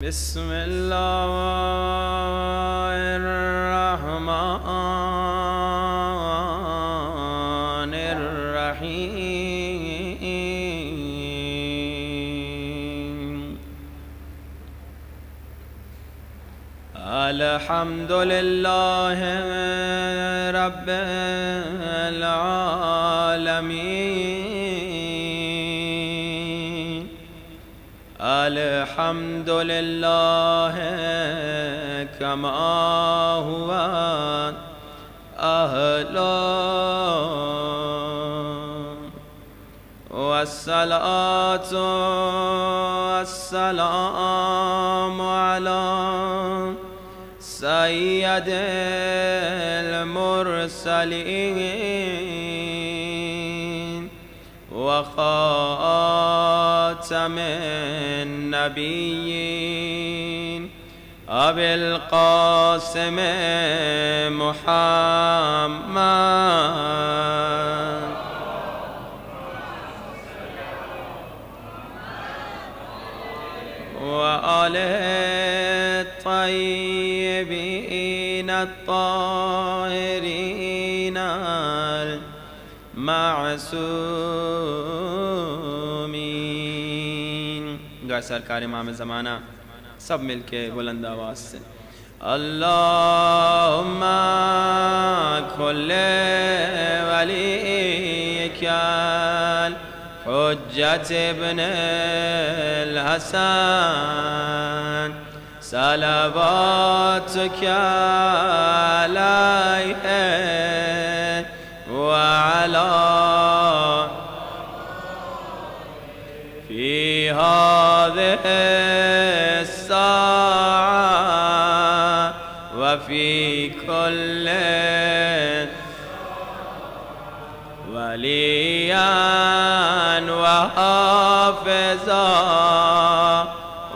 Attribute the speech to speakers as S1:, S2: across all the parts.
S1: بسم الله الرحمن الرحيم الحمد لله رب العالمين الحمد لله كما هو أهله والصلاة والسلام على سيد المرسلين وخاتم النبيين أبي القاسم محمد وآله الطيبين الطاهرين المعصومين. دعا سرکار امام زمانہ سب مل کے بلند آواز سے اللہم کل ولیک الحجت ابن الحسن صلواتک علیہ وعلا في هذه الساعة وفي كل وليا وحافظا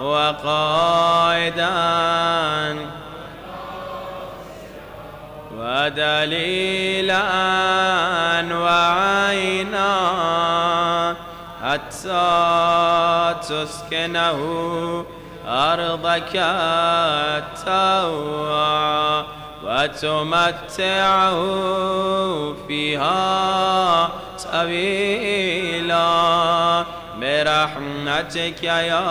S1: وقائدا ودليلا وعينا حتى تسكنه أرضك التوعى وتمتعه فيها طويلا برحمتك يا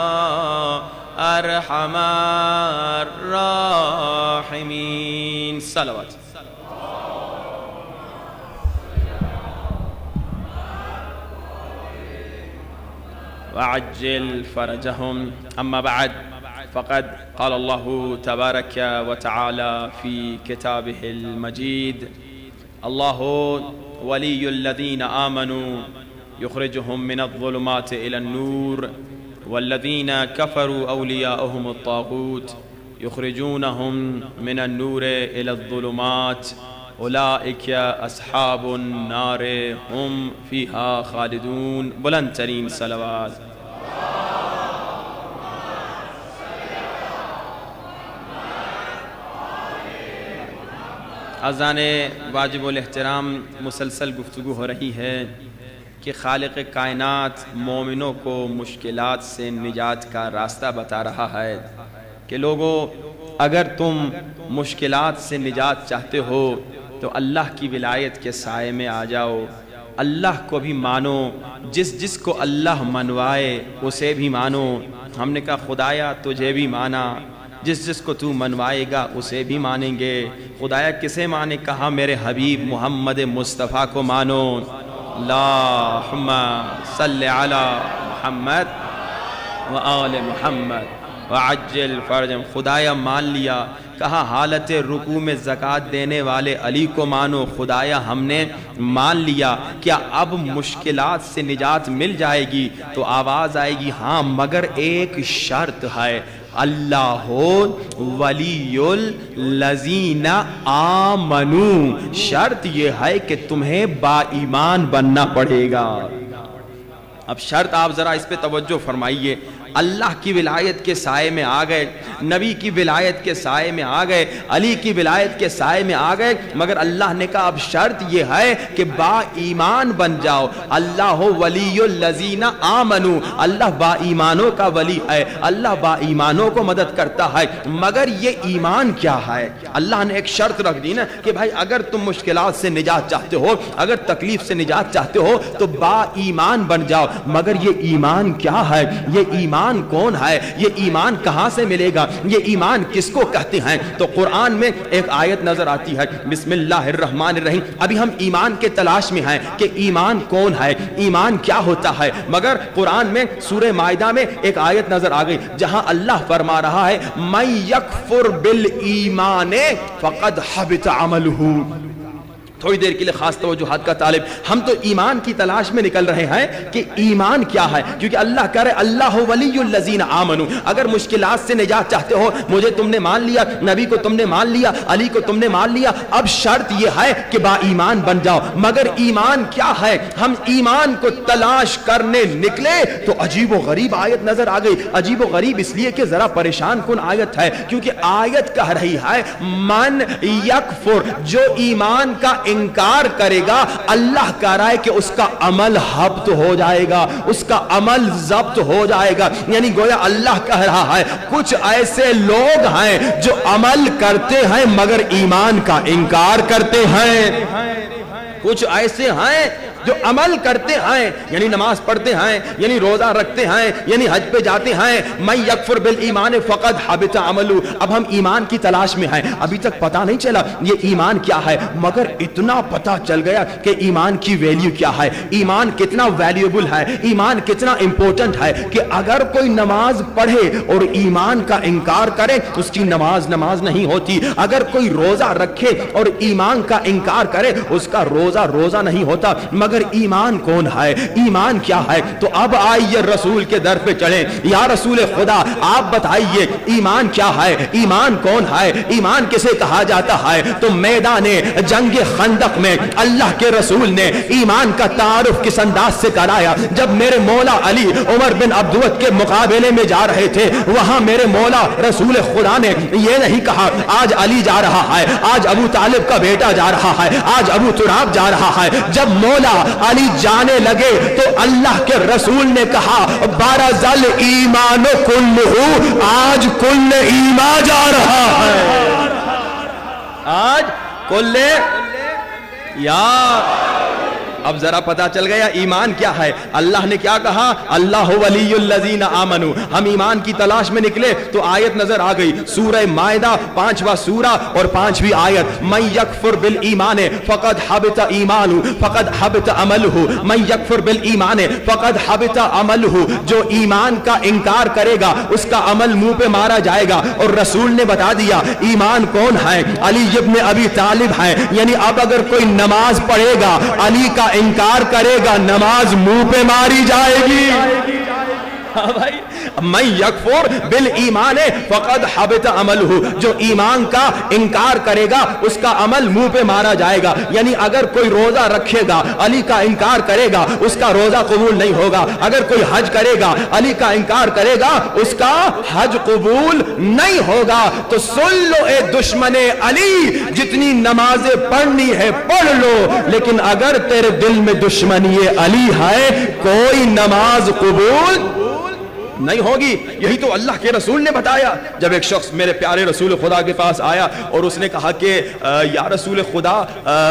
S1: أرحم الراحمين. صلوات. وعجل فرجهم. أما بعد فقد قال الله تبارك وتعالى في كتابه المجيد الله ولي الذين آمنوا يخرجهم من الظلمات إلى النور والذين كفروا أولياؤهم الطاغوت يخرجونهم من النور إلى الظلمات اولئک اصحاب النار هم فیہا خالدون. بلند ترین صلوات. اذان واجب الاحترام مسلسل گفتگو ہو رہی ہے کہ خالق کائنات مومنوں کو مشکلات سے نجات کا راستہ بتا رہا ہے کہ لوگو اگر تم مشکلات سے نجات چاہتے ہو تو اللہ کی ولایت کے سائے میں آ جاؤ. اللہ کو بھی مانو، جس کو اللہ منوائے اسے بھی مانو. ہم نے کہا خدایا تجھے بھی مانا، جس کو تو منوائے گا اسے بھی مانیں گے. خدایا کسے مانے؟ کہا میرے حبیب محمد مصطفیٰ کو مانو. اللہم صلی علی محمد وآل محمد وعجل فرجم. خدایا مان لیا. کہا حالت رکوع میں زکوٰۃ دینے والے علی کو مانو. خدایا ہم نے مان لیا. کیا اب مشکلات سے نجات مل جائے گی؟ تو آواز آئے گی ہاں مگر ایک شرط ہے، اللہ ولی الذین آمنوا. شرط یہ ہے کہ تمہیں با ایمان بننا پڑے گا. اب شرط آپ ذرا اس پہ توجہ فرمائیے. اللہ کی ولایت کے سائے میں آ گئے, نبی کی ولایت کے سائے میں آ گئے, علی کی ولایت کے سائے میں آ گئے, مگر اللہ نے کہا اب شرط یہ ہے کہ با ایمان بن جاؤ. اللہ ولی الذین آمنو, اللہ با ایمانوں کا ولی ہے, اللہ با ایمانوں کو مدد کرتا ہے. مگر یہ ایمان کیا ہے؟ اللہ نے ایک شرط رکھ دی نا کہ بھائی اگر تم مشکلات سے نجات چاہتے ہو, اگر تکلیف سے نجات چاہتے ہو تو با ایمان بن جاؤ. مگر یہ ایمان کیا ہے؟ یہ ایمان کون ہے؟ یہ ایمان کہاں سے ملے گا؟ یہ ایمان کس کو کہتے ہیں؟ تو قرآن میں ایک آیت نظر آتی ہے, بسم اللہ الرحمن الرحیم. ابھی ہم ایمان کے تلاش میں ہیں کہ ایمان کون ہے, ایمان کیا ہوتا ہے. مگر قرآن میں سورہ مائدہ میں ایک آیت نظر آ گئی جہاں اللہ فرما رہا ہے من یکفر بالایمان فقد حبط عملہ. تھوڑی دیر کے لیے خاص توجہات کا طالب, ہم تو ایمان کی تلاش میں نکل رہے ہیں کہ ایمان کیا ہے, کیونکہ اللہ کہہ رہے اللہ ولی الذین آمنو. اگر مشکلات سے نجات چاہتے ہو, مجھے تم نے مان لیا, نبی کو تم نے مان لیا, علی کو تم نے مان لیا, اب شرط یہ ہے کہ با ایمان بن جاؤ. مگر ایمان کیا ہے؟ ہم ایمان کو تلاش کرنے نکلے تو عجیب و غریب آیت نظر آ گئی. عجیب و غریب اس لیے کہ ذرا پریشان کن آیت ہے, کیونکہ آیت کہہ رہی ہے من یکفر, جو ایمان کا انکار کرے گا اللہ کہہ رہا ہے کہ اس کا عمل حبط ہو جائے گا, اس کا عمل ضبط ہو جائے گا. یعنی گویا اللہ کہہ رہا ہے کچھ ایسے لوگ ہیں جو عمل کرتے ہیں مگر ایمان کا انکار کرتے ہیں. کچھ ایسے ہیں جو عمل کرتے ہیں, یعنی نماز پڑھتے ہیں, یعنی روزہ رکھتے ہیں, یعنی حج پہ جاتے ہیں. من یکفر بالایمان فقد حبط عملہ. اب ہم ایمان کی تلاش میں ہیں, ابھی تک پتہ نہیں چلا یہ ایمان کیا ہے, مگر اتنا پتہ چل گیا کہ ایمان کی ویلیو کیا ہے, ایمان کتنا ویلیوبل ہے, ایمان کتنا امپورٹنٹ ہے کہ اگر کوئی نماز پڑھے اور ایمان کا انکار کرے اس کی نماز نہیں ہوتی. اگر کوئی روزہ رکھے اور ایمان کا انکار کرے اس کا روزہ نہیں ہوتا. مگر ایمان کون ہے, ایمان کیا ہے؟ تو اب آئیے رسول کے در پہ چڑھیں. یا رسول خدا آپ بتائیے ایمان کیا ہے, ایمان کون ہے, ایمان کسے کہا جاتا ہے؟ تو میدان جنگ خندق میں اللہ کے رسول نے ایمان کا تعارف کس انداز سے کرایا. جب میرے مولا علی عمر بن عبدود کے مقابلے میں جا رہے تھے, وہاں میرے مولا رسول خدا نے یہ نہیں کہا آج علی جا رہا ہے, آج ابو طالب کا بیٹا جا رہا ہے, آج ابو تراب جا رہا ہے. جب مولا علی جانے لگے تو اللہ کے رسول نے کہا بارزل ایمان کلہ, آج کل ایمان جا رہا ہے, آج کل یا. اب ذرا پتا چل گیا ایمان کیا ہے. اللہ نے کیا کہا اللہ ولی الذین آمنو. ہم ایمان کی تلاش میں نکلے تو آیت نظر آ گئی سورہ مائدہ 5واں سورہ اور 5ویں آیت من یکفر بالایمان فقد حبط ایمانہ فقد حبط عملہ. من یکفر بالایمان فقد حبط عملہ, جو ایمان کا انکار کرے گا اس کا عمل منہ پہ مارا جائے گا. اور رسول نے بتا دیا ایمان کون ہے, علی ابن ابی طالب ہے. یعنی اب اگر کوئی نماز پڑھے گا علی کا انکار کرے گا نماز منہ پہ ماری جائے گی. ہاں بھائی, من یکفر بالایمان فقد حبط عملہ, جو ایمان کا انکار کرے گا اس کا عمل منہ پہ مارا جائے گا. یعنی اگر کوئی روزہ رکھے گا علی کا انکار کرے گا اس کا روزہ قبول نہیں ہوگا. اگر کوئی حج کرے گا علی کا انکار کرے گا اس کا حج قبول نہیں ہوگا. تو سن لو اے دشمن علی, جتنی نمازیں پڑھنی ہے پڑھ لو, لیکن اگر تیرے دل میں دشمنی علی ہے کوئی نماز قبول نہیں ہوگی. یہی تو اللہ کے رسول نے بتایا. جب ایک شخص میرے پیارے رسول خدا کے پاس آیا اور اس نے کہا کہ یا رسول خدا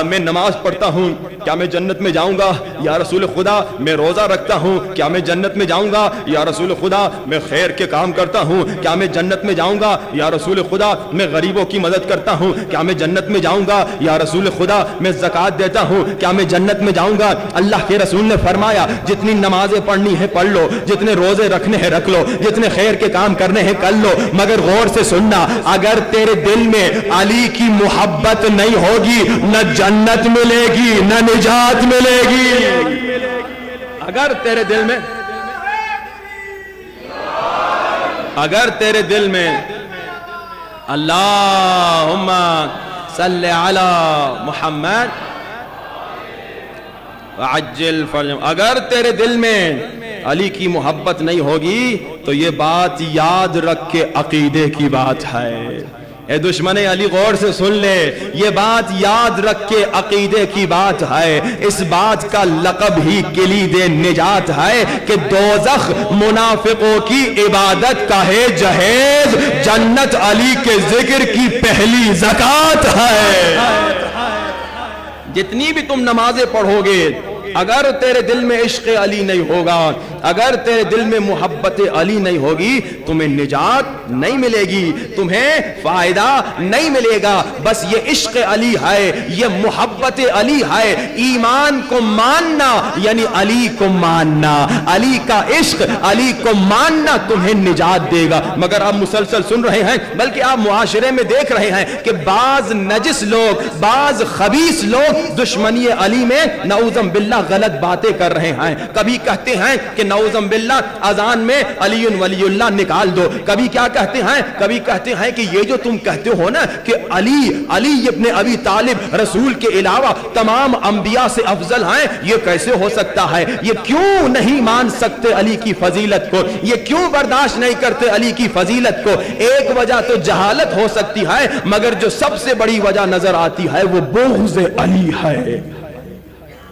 S1: میں نماز پڑھتا ہوں, کیا میں جنت میں جاؤں گا؟ یا رسول خدا میں روزہ رکھتا ہوں, کیا میں جنت میں جاؤں گا؟ یا رسول خدا میں خیر کے کام کرتا ہوں, کیا میں جنت میں جاؤں گا؟ یا رسول خدا میں غریبوں کی مدد کرتا ہوں, کیا میں جنت میں جاؤں گا؟ یا رسول خدا میں زکوٰۃ دیتا ہوں, کیا میں جنت میں جاؤں گا؟ اللہ کے رسول نے فرمایا جتنی نمازیں پڑھنی ہے پڑھ لو, جتنے روزے رکھنے ہیں رکھ لو, جتنے خیر کے کام کرنے ہیں کر لو. مگر غور سے سننا, اگر تیرے دل میں علی کی محبت نہیں ہوگی نہ جنت ملے گی نہ نجات ملے گی. اگر تیرے دل میں اللہم صلی علی محمد وعجل فرجهم, اگر تیرے دل میں علی کی محبت نہیں ہوگی تو یہ بات یاد رکھ کے عقیدے کی بات ہے۔ اے دشمن علی غور سے سن لے، یہ بات یاد رکھ کے عقیدے کی بات ہے۔ اس بات کا لقب ہی کلید نجات ہے کہ دوزخ منافقوں کی عبادت کا ہے جہیز، جنت علی کے ذکر کی پہلی زکات ہے۔ جتنی بھی تم نمازیں پڑھو گے، اگر تیرے دل میں عشق علی نہیں ہوگا، اگر تیرے دل میں محبت علی نہیں ہوگی، تمہیں نجات نہیں ملے گی، تمہیں فائدہ نہیں ملے گا۔ بس یہ عشق علی ہے، یہ محبت علی ہے۔ ایمان کو ماننا یعنی علی کو ماننا، علی کا عشق، علی کو ماننا تمہیں نجات دے گا۔ مگر آپ مسلسل سن رہے ہیں، بلکہ آپ معاشرے میں دیکھ رہے ہیں کہ بعض نجس لوگ، بعض خبیث لوگ دشمنی علی میں نعوذ باللہ غلط باتیں کر رہے ہیں۔ کبھی کہتے ہیں کہ نعوذ باللہ اذان میں علی ولی اللہ نکال دو، کبھی کیا کہتے ہیں، کبھی کہتے ہیں کہ یہ جو تم کہتے ہو نا کہ علی ابن ابی طالب رسول کے علاوہ تمام انبیاء سے افضل ہیں، یہ کیسے ہو سکتا ہے؟ یہ کیوں نہیں مان سکتے علی کی فضیلت کو؟ یہ کیوں برداشت نہیں کرتے علی کی فضیلت کو؟ ایک وجہ تو جہالت ہو سکتی ہے، مگر جو سب سے بڑی وجہ نظر آتی ہے وہ بغض علی ہے۔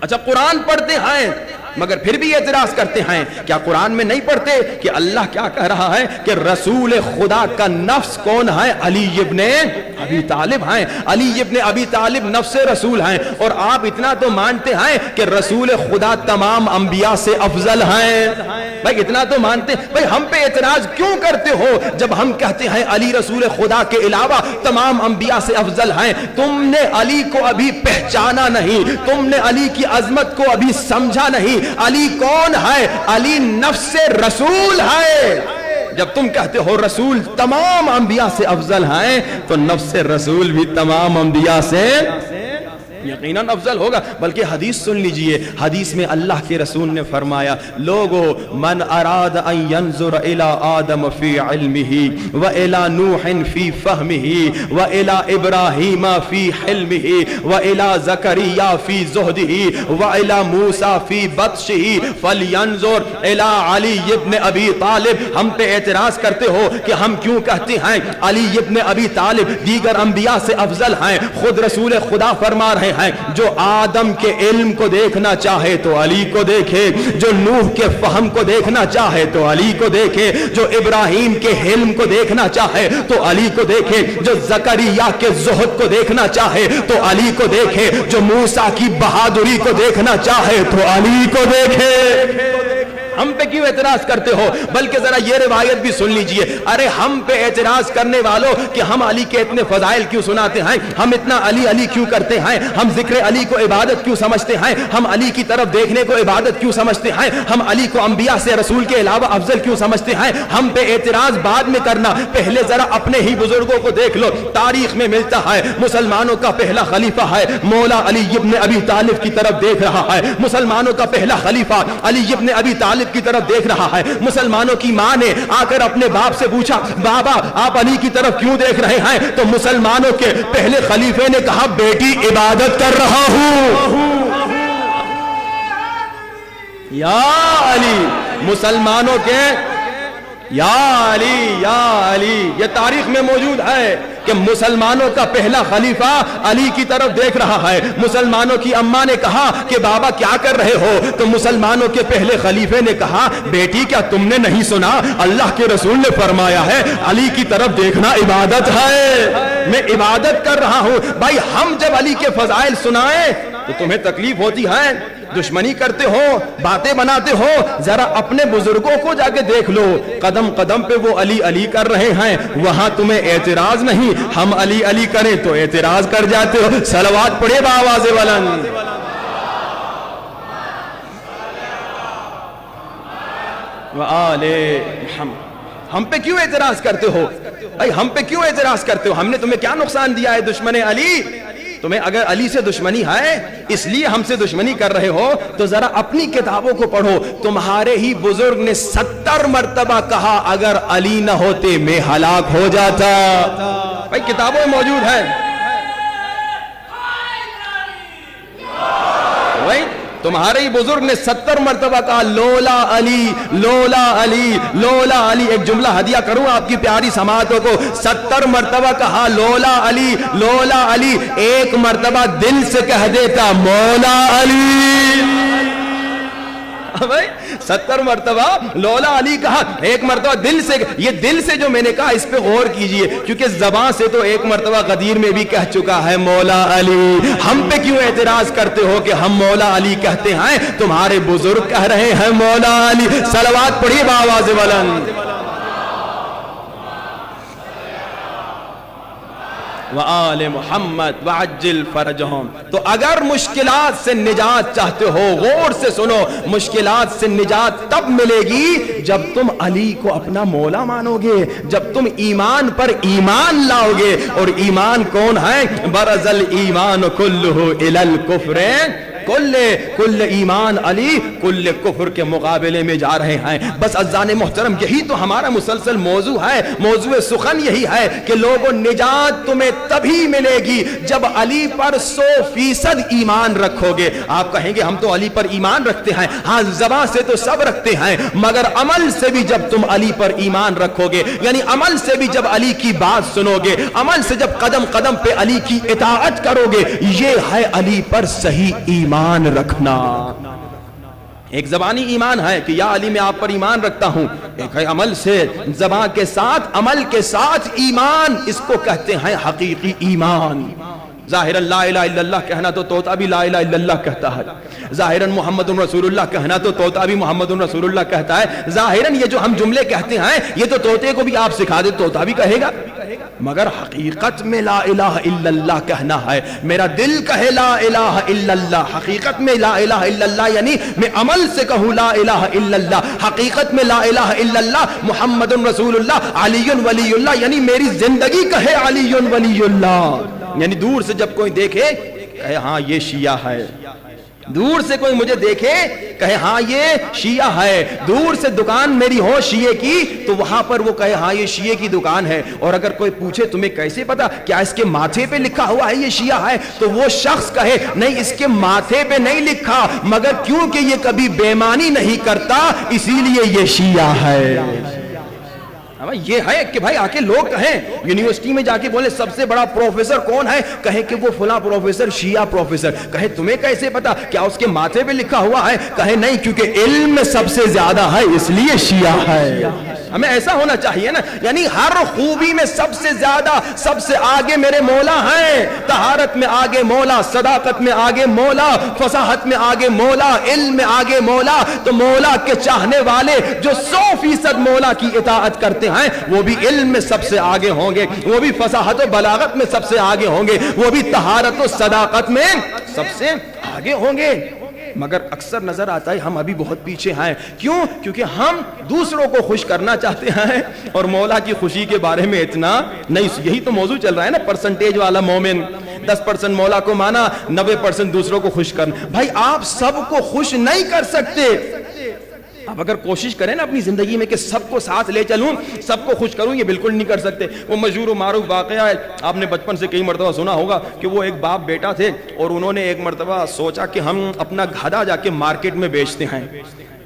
S1: اچھا قرآن پڑھتے ہیں مگر پھر بھی اعتراض کرتے ہیں۔ کیا قرآن میں نہیں پڑھتے کہ اللہ کیا کہہ رہا ہے کہ رسول خدا کا نفس کون ہے؟ علی ابن ابی طالب ہیں۔ علی ابن ابی طالب نفس رسول ہیں، اور آپ اتنا تو مانتے ہیں کہ رسول خدا تمام انبیاء سے افضل ہیں۔ بھائی اتنا تو مانتے ہیں، بھائی ہم پہ اعتراض کیوں کرتے ہو جب ہم کہتے ہیں علی رسول خدا کے علاوہ تمام انبیاء سے افضل ہیں؟ تم نے علی کو ابھی پہچانا نہیں، تم نے علی کی عظمت کو ابھی سمجھا نہیں۔ علی کون ہے؟ علی نفس رسول ہے۔ جب تم کہتے ہو رسول تمام انبیاء سے افضل ہیں تو نفس رسول بھی تمام انبیاء سے یقیناً افضل ہوگا۔ بلکہ حدیث سن لیجئے، حدیث میں اللہ کے رسول نے فرمایا، لوگو من اراد ان ينظر الى آدم فی علمه والى نوح فی فہمه والى ابراہیم فی حلمه والى زکریا فی زہده والى موسیٰ فی بطشه فلینظر الى علی ابن ابی طالب۔ ہم پہ اعتراض کرتے ہو کہ ہم کیوں کہتے ہیں علی ابن ابی طالب دیگر انبیاء سے افضل ہیں؟ خود رسول خدا فرما رہے ہیں جو آدم کے علم کو دیکھنا چاہے تو علی کو دیکھے، جو نوح کے فہم کو دیکھنا چاہے تو علی کو دیکھے، جو ابراہیم کے حلم کو دیکھنا چاہے تو علی کو دیکھے، جو زکریا کے زہد کو دیکھنا چاہے تو علی کو دیکھے، جو موسیٰ کی بہادری کو دیکھنا چاہے تو علی کو دیکھے۔ ہم پہ کیوں اعتراض کرتے ہو؟ بلکہ ذرا یہ روایت بھی سن لیجئے۔ ارے ہم پہ اعتراض کرنے والوں کہ ہم علی کے اتنے فضائل کیوں سناتے ہیں، ہم اتنا علی علی کیوں کرتے ہیں، ہم ذکر علی کو عبادت کیوں سمجھتے ہیں، ہم علی کی طرف دیکھنے کو عبادت کیوں سمجھتے ہیں، ہم علی کو انبیاء سے رسول کے علاوہ افضل کیوں سمجھتے ہیں؟ ہم پہ اعتراض بعد میں کرنا، پہلے ذرا اپنے ہی بزرگوں کو دیکھ لو۔ تاریخ میں ملتا ہے مسلمانوں کا پہلا خلیفہ ہے مولا علی ابن ابی طالب کی طرف دیکھ رہا ہے، مسلمانوں کا پہلا خلیفہ علی ابن ابی طالب کی طرف دیکھ رہا ہے۔ مسلمانوں کی ماں نے آ کر اپنے باپ سے پوچھا، بابا آپ علی کی طرف کیوں دیکھ رہے ہیں؟ تو مسلمانوں کے پہلے خلیفے نے کہا، بیٹی عبادت کر رہا ہوں۔ یا علی، مسلمانوں کے یا علی یا علی، یہ تاریخ میں موجود ہے کہ مسلمانوں کا پہلا خلیفہ علی کی طرف دیکھ رہا ہے۔ مسلمانوں کی اماں نے کہا کہ بابا کیا کر رہے ہو؟ تو مسلمانوں کے پہلے خلیفے نے کہا، بیٹی کیا تم نے نہیں سنا اللہ کے رسول نے فرمایا ہے علی کی طرف دیکھنا عبادت ہے، میں عبادت کر رہا ہوں۔ بھائی ہم جب علی کے فضائل سنائیں تو تمہیں تکلیف ہوتی ہے، دشمنی کرتے ہو، باتیں بناتے ہو، ذرا اپنے بزرگوں کو جا کے دیکھ لو، قدم قدم پہ وہ علی علی کر رہے ہیں، وہاں تمہیں اعتراض نہیں، ہم علی علی کریں تو اعتراض کر جاتے ہو۔ صلوات پڑھے بآواز بلند۔ وآل محمد۔ ہم پہ کیوں اعتراض کرتے ہو؟ بھائی ہم پہ کیوں اعتراض کرتے ہو؟ ہم نے تمہیں کیا نقصان دیا ہے دشمن علی؟ تمہیں اگر علی سے دشمنی ہے اس لیے ہم سے دشمنی کر رہے ہو تو ذرا اپنی کتابوں کو پڑھو۔ تمہارے ہی بزرگ نے 70 مرتبہ کہا اگر علی نہ ہوتے میں ہلاک ہو جاتا۔ بھائی کتابوں میں موجود ہے۔ تمہارے ہی بزرگ نے 70 مرتبہ کہا لولا علی لولا علی لولا علی. ایک جملہ ہدیہ کروں آپ کی پیاری سماعتوں کو, 70 مرتبہ کہا لولا علی لولا علی, ایک مرتبہ دل سے کہہ دیتا مولا علی. بھائی 70 مرتبہ لولا علی کہا, ایک مرتبہ دل سے. یہ دل سے جو میں نے کہا اس پہ غور کیجئے, کیونکہ زبان سے تو ایک مرتبہ غدیر میں بھی کہہ چکا ہے مولا علی. ہم پہ کیوں اعتراض کرتے ہو کہ ہم مولا علی کہتے ہیں؟ تمہارے بزرگ کہہ رہے ہیں مولا علی. صلوات پڑھیے بآواز بلند. وآل محمد وعجل فرجہم. تو اگر مشکلات سے نجات چاہتے ہو, غور سے سنو, مشکلات سے نجات تب ملے گی جب تم علی کو اپنا مولا مانو گے, جب تم ایمان پر ایمان لاؤ گے. اور ایمان کون ہے؟ برز الایمان کلہ الی الکفر, کل ایمان علی کل کفر کے مقابلے میں جا رہے ہیں. بس عزیزان محترم, یہی تو ہمارا مسلسل موضوع ہے, موضوع سخن یہی ہے کہ لوگوں نجات تمہیں تبھی ملے گی جب علی پر 100% ایمان رکھو گے. آپ کہیں گے ہم تو علی پر ایمان رکھتے ہیں. ہاں زبان سے تو سب رکھتے ہیں, مگر عمل سے بھی جب تم علی پر ایمان رکھو گے, یعنی عمل سے بھی جب علی کی بات سنو گے, عمل سے جب قدم قدم پہ علی کی اطاعت کرو گے, یہ ہے علی پر صحیح ایمان رکھنا. ایک زبانی ایمان ہے کہ یا علی میں آپ پر ایمان رکھتا ہوں, ایک ہے عمل سے, زبان کے ساتھ عمل کے ساتھ ایمان, اس کو کہتے ہیں حقیقی ایمان. ظاہراً لا الہ الا اللہ کہنا تو طوطا بھی لا الہ الا اللہ کہتا ہے, ظاہراً محمد رسول اللہ کہنا تو طوطا بھی محمد رسول اللہ کہتا ہے. ظاہراً یہ جو ہم جملے کہتے ہیں یہ تو طوطے کو بھی آپ سکھا دے طوطا بھی کہے گا, مگر حقیقت میں لا الہ الا اللہ کہنا ہے. میرا دل کہے لا الہ الا اللہ, حقیقت میں لا الہ الا اللہ, یعنی میں عمل سے کہوں لا الہ الا اللہ, حقیقت میں لا الہ الا اللہ محمد رسول اللہ علی ولی اللہ, یعنی میری زندگی کہے علی ولی اللہ. یعنی دور سے جب کوئی دیکھے کہے ہاں یہ شیعہ ہے, دور سے کوئی مجھے دیکھے کہے ہاں یہ شیعہ ہے, دور سے دکان میری ہو شیعہ کی تو وہاں پر وہ کہے ہاں یہ شیعہ کی دکان ہے. اور اگر کوئی پوچھے تمہیں کیسے پتا, کیا اس کے ماتھے پہ لکھا ہوا ہے یہ شیعہ ہے, تو وہ شخص کہے نہیں اس کے ماتھے پہ نہیں لکھا, مگر کیونکہ یہ کبھی بے ایمانی نہیں کرتا اسی لیے یہ شیعہ ہے. یہ ہے کہ بھائی آ کے لوگ کہیں, یونیورسٹی میں جا کے بولے سب سے بڑا پروفیسر کون ہے, کہیں کہ وہ فلاں پروفیسر شیعہ پروفیسر. کہیں تمہیں کیسے پتا, کیا اس کے ماتھے پہ لکھا ہوا ہے, کہیں نہیں کیونکہ علم میں سب سے زیادہ ہے اس لیے شیعہ ہے. ہمیں ایسا ہونا چاہیے نا, یعنی ہر خوبی میں سب سے زیادہ سب سے آگے میرے مولا ہیں. طہارت میں آگے مولا, صداقت میں آگے مولا, فصاحت میں آگے مولا, علم میں آگے مولا. تو مولا کے چاہنے والے جو 100% مولا کی اطاعت کرتے ہیں وہ بھی علم میں سب سے آگے ہوں گے, وہ بھی فصاحت و بلاغت میں سب سے آگے ہوں گے, وہ بھی طہارت و صداقت میں سب سے آگے ہوں گے. مگر اکثر نظر آتا ہے ہم ابھی بہت پیچھے ہیں. کیوں؟ کیونکہ ہم دوسروں کو خوش کرنا چاہتے ہیں اور مولا کی خوشی کے بارے میں اتنا نہیں. یہی تو موضوع چل رہا ہے نا, پرسنٹیج والا مومن, 10% مولا کو مانا, 90% دوسروں کو خوش کرنا. بھائی آپ سب کو خوش نہیں کر سکتے. آپ اگر کوشش کریں نا اپنی زندگی میں کہ سب کو ساتھ لے چلوں, سب کو خوش کروں, یہ بالکل نہیں کر سکتے. وہ مشہور و معروف واقعہ ہے, آپ نے بچپن سے کئی مرتبہ سنا ہوگا کہ وہ ایک باپ بیٹا تھے اور انہوں نے ایک مرتبہ سوچا کہ ہم اپنا گدھا جا کے مارکیٹ میں بیچتے ہیں.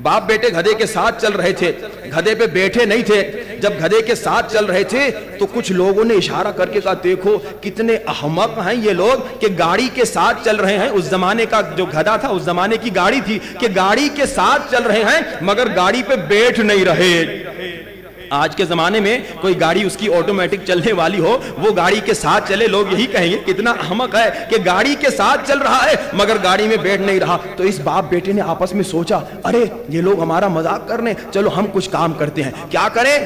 S1: باپ بیٹے گدھے کے ساتھ چل رہے تھے, گدھے پہ بیٹھے نہیں تھے. جب گدھے کے ساتھ چل رہے تھے تو کچھ لوگوں نے اشارہ کر کے کہا دیکھو کتنے احمق ہیں یہ لوگ کہ گاڑی کے ساتھ چل رہے ہیں. اس زمانے کا جو گدھا تھا اس زمانے کی گاڑی تھی کہ گاڑی کے ساتھ چل رہے ہیں مگر گاڑی پہ بیٹھ نہیں رہے. آج کے زمانے میں کوئی گاڑی اس کی آٹومیٹک چلنے والی ہو, وہ گاڑی کے ساتھ چلے, لوگ یہی کہیں گے کتنا احمق ہے کہ گاڑی کے ساتھ چل رہا ہے مگر گاڑی میں بیٹھ نہیں رہا. تو اس باپ بیٹے نے آپس میں سوچا ارے یہ لوگ ہمارا مذاق کر رہے ہیں, چلو ہم کچھ کام کرتے ہیں. کیا کریں؟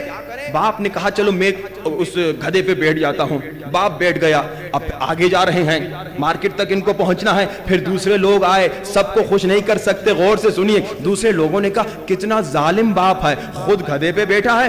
S1: باپ نے کہا چلو میں اس گدھے پہ بیٹھ جاتا ہوں. باپ بیٹھ گیا. اب آگے جا رہے ہیں, مارکیٹ تک ان کو پہنچنا ہے. پھر دوسرے لوگ آئے, سب کو خوش نہیں کر سکتے. غور سے سنیے, دوسرے لوگوں نے کہا کتنا ظالم باپ ہے, خود گدھے پہ بیٹھا ہے,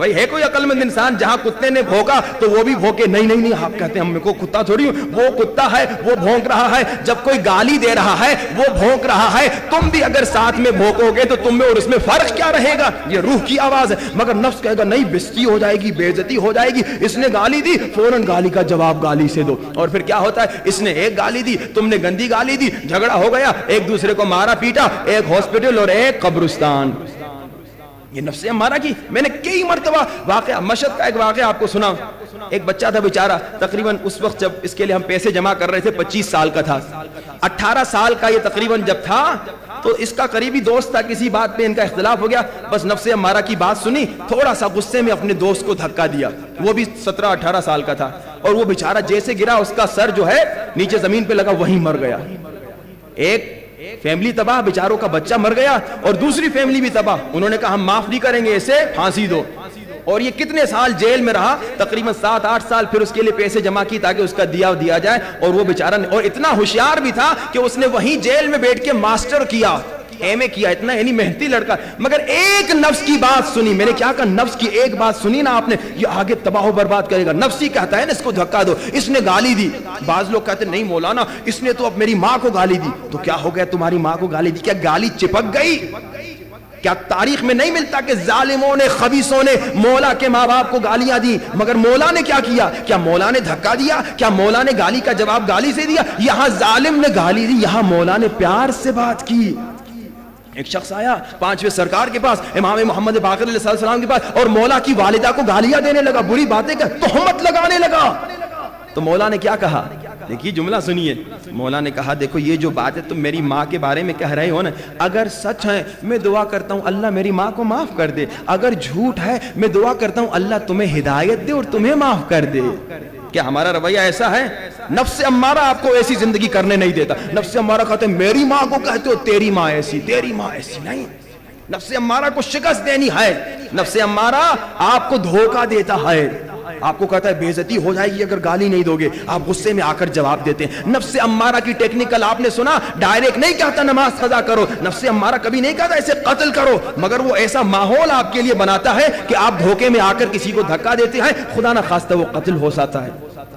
S1: بھائی ہے کوئی عقل مند انسان جہاں کتے نے بھونکا تو وہ بھی بھونکے؟ نہیں آپ کہتے ہیں ہم کو کتا تھوڑی ہوں، وہ کتا ہے، وہ بھونک رہا ہے. جب کوئی گالی دے رہا ہے وہ بھونک رہا ہے، تم بھی اگر ساتھ میں بھونکو گے تو تم میں اور اس میں فرق کیا رہے گا؟ یہ روح کی آواز ہے. مگر نفس کہے گا نہیں، بےزتی ہو جائے گی، بے عزتی ہو جائے گی، اس نے گالی دی فوراً گالی کا جواب گالی سے دو. اور پھر کیا ہوتا ہے؟ اس نے ایک گالی دی، تم نے گندی گالی دی، جھگڑا ہو گیا، ایک دوسرے کو مارا پیٹا، ایک ہاسپٹل اور ایک قبرستان. یہ نفس امارہ کی میں نے کئی مرتبہ واقعہ، مشہد کا ایک واقعہ آپ کو سنا. ایک بچہ تھا بیچارہ، تقریباً اس وقت جب اس کے لیے ہم پیسے جمع کر رہے تھے 25 سال کا تھا. 18 سال کا یہ تقریباً جب تھا تو اس کا قریبی دوست تھا، کسی بات پہ ان کا اختلاف ہو گیا، بس نفس امارہ کی بات سنی، تھوڑا سا غصے میں اپنے دوست کو دھکا دیا. وہ بھی 17-18 سال کا تھا اور وہ بیچارہ جیسے گرا اس کا سر جو ہے نیچے زمین پہ لگا، وہیں مر گیا. ایک فیملی تباہ، بیچاروں کا بچہ مر گیا، اور دوسری فیملی بھی تباہ. انہوں نے کہا ہم معاف نہیں کریں گے، اسے پھانسی دو. اور یہ کتنے سال جیل میں رہا، تقریباً 7-8 سال. پھر اس کے لیے پیسے جمع کی تاکہ اس کا دیا جائے. اور وہ بیچارہ اور اتنا ہوشیار بھی تھا کہ اس نے وہیں جیل میں بیٹھ کے ماسٹر کیا، ایم اے کیا. اتنا یعنی محنتی لڑکا. مگر ایک نفس کی بات سنی. میں نے کیا کہا؟ نفس کی ایک بات سنی نا آپ نے، یہ آگے تباہ و برباد کرے گا. نفس ہی کہتا ہے نا اس کو دھکا دو، اس نے گالی دی. بعض لوگ کہتے ہیں نہیں مولانا اس نے تو اب میری ماں کو گالی دی. تو کیا ہو گیا تمہاری ماں کو گالی دی؟ کیا گالی چپک گئی؟ کیا تاریخ میں نہیں ملتا کہ ظالموں نے، خبیثوں نے مولا کے ماں باپ کو گالیاں دی؟ مگر مولا نے کیا کیا؟ کیا مولا نے دھکا دیا؟ کیا مولا نے گالی کا جواب گالی سے دیا؟ یہاں ظالم نے گالی دی، یہاں مولا نے پیار سے بات کی. ایک شخص آیا 5ویں سرکار کے پاس، امام محمد باقر علیہ السلام کے پاس، اور مولا کی والدہ کو گالیاں دینے لگا، بری باتیں کر، تہمت لگانے لگا. تو مولا نے کیا کہا؟ دیکھیے جملہ سنیے. مولا نے کہا دیکھو یہ جو بات ہے تم میری ماں کے بارے میں کہہ رہے ہو نا، اگر سچ ہے میں دعا کرتا ہوں اللہ میری ماں کو معاف کر دے. اگر جھوٹ ہے میں دعا کرتا ہوں اللہ تمہیں ہدایت دے اور تمہیں معاف کر دے. کیا ہمارا رویہ ایسا ہے؟ نفس امارہ آپ کو ایسی زندگی کرنے نہیں دیتا. نفس امارہ کہتے ہیں میری ماں کو کہتے ہو تیری ماں ایسی، تیری ماں ایسی. نہیں، نفس امارہ کو شکست دینی ہے. نفس امارہ آپ کو دھوکہ دیتا ہے، آپ کو کہتا ہے بے عزتی ہو جائے گی اگر گالی نہیں دو گے. آپ غصے میں آ کر جواب دیتے ہیں. نفس امارہ کی ٹیکنیکل آپ نے سنا، ڈائریکٹ نہیں کہتا نماز قضا کرو. نفس امارہ کبھی نہیں کہتا اسے قتل کرو، مگر وہ ایسا ماحول آپ کے لیے بناتا ہے کہ آپ دھوکے میں آ کر کسی کو دھکا دیتے ہیں، خدا نہ خواستہ وہ قتل ہو سکتا ہے.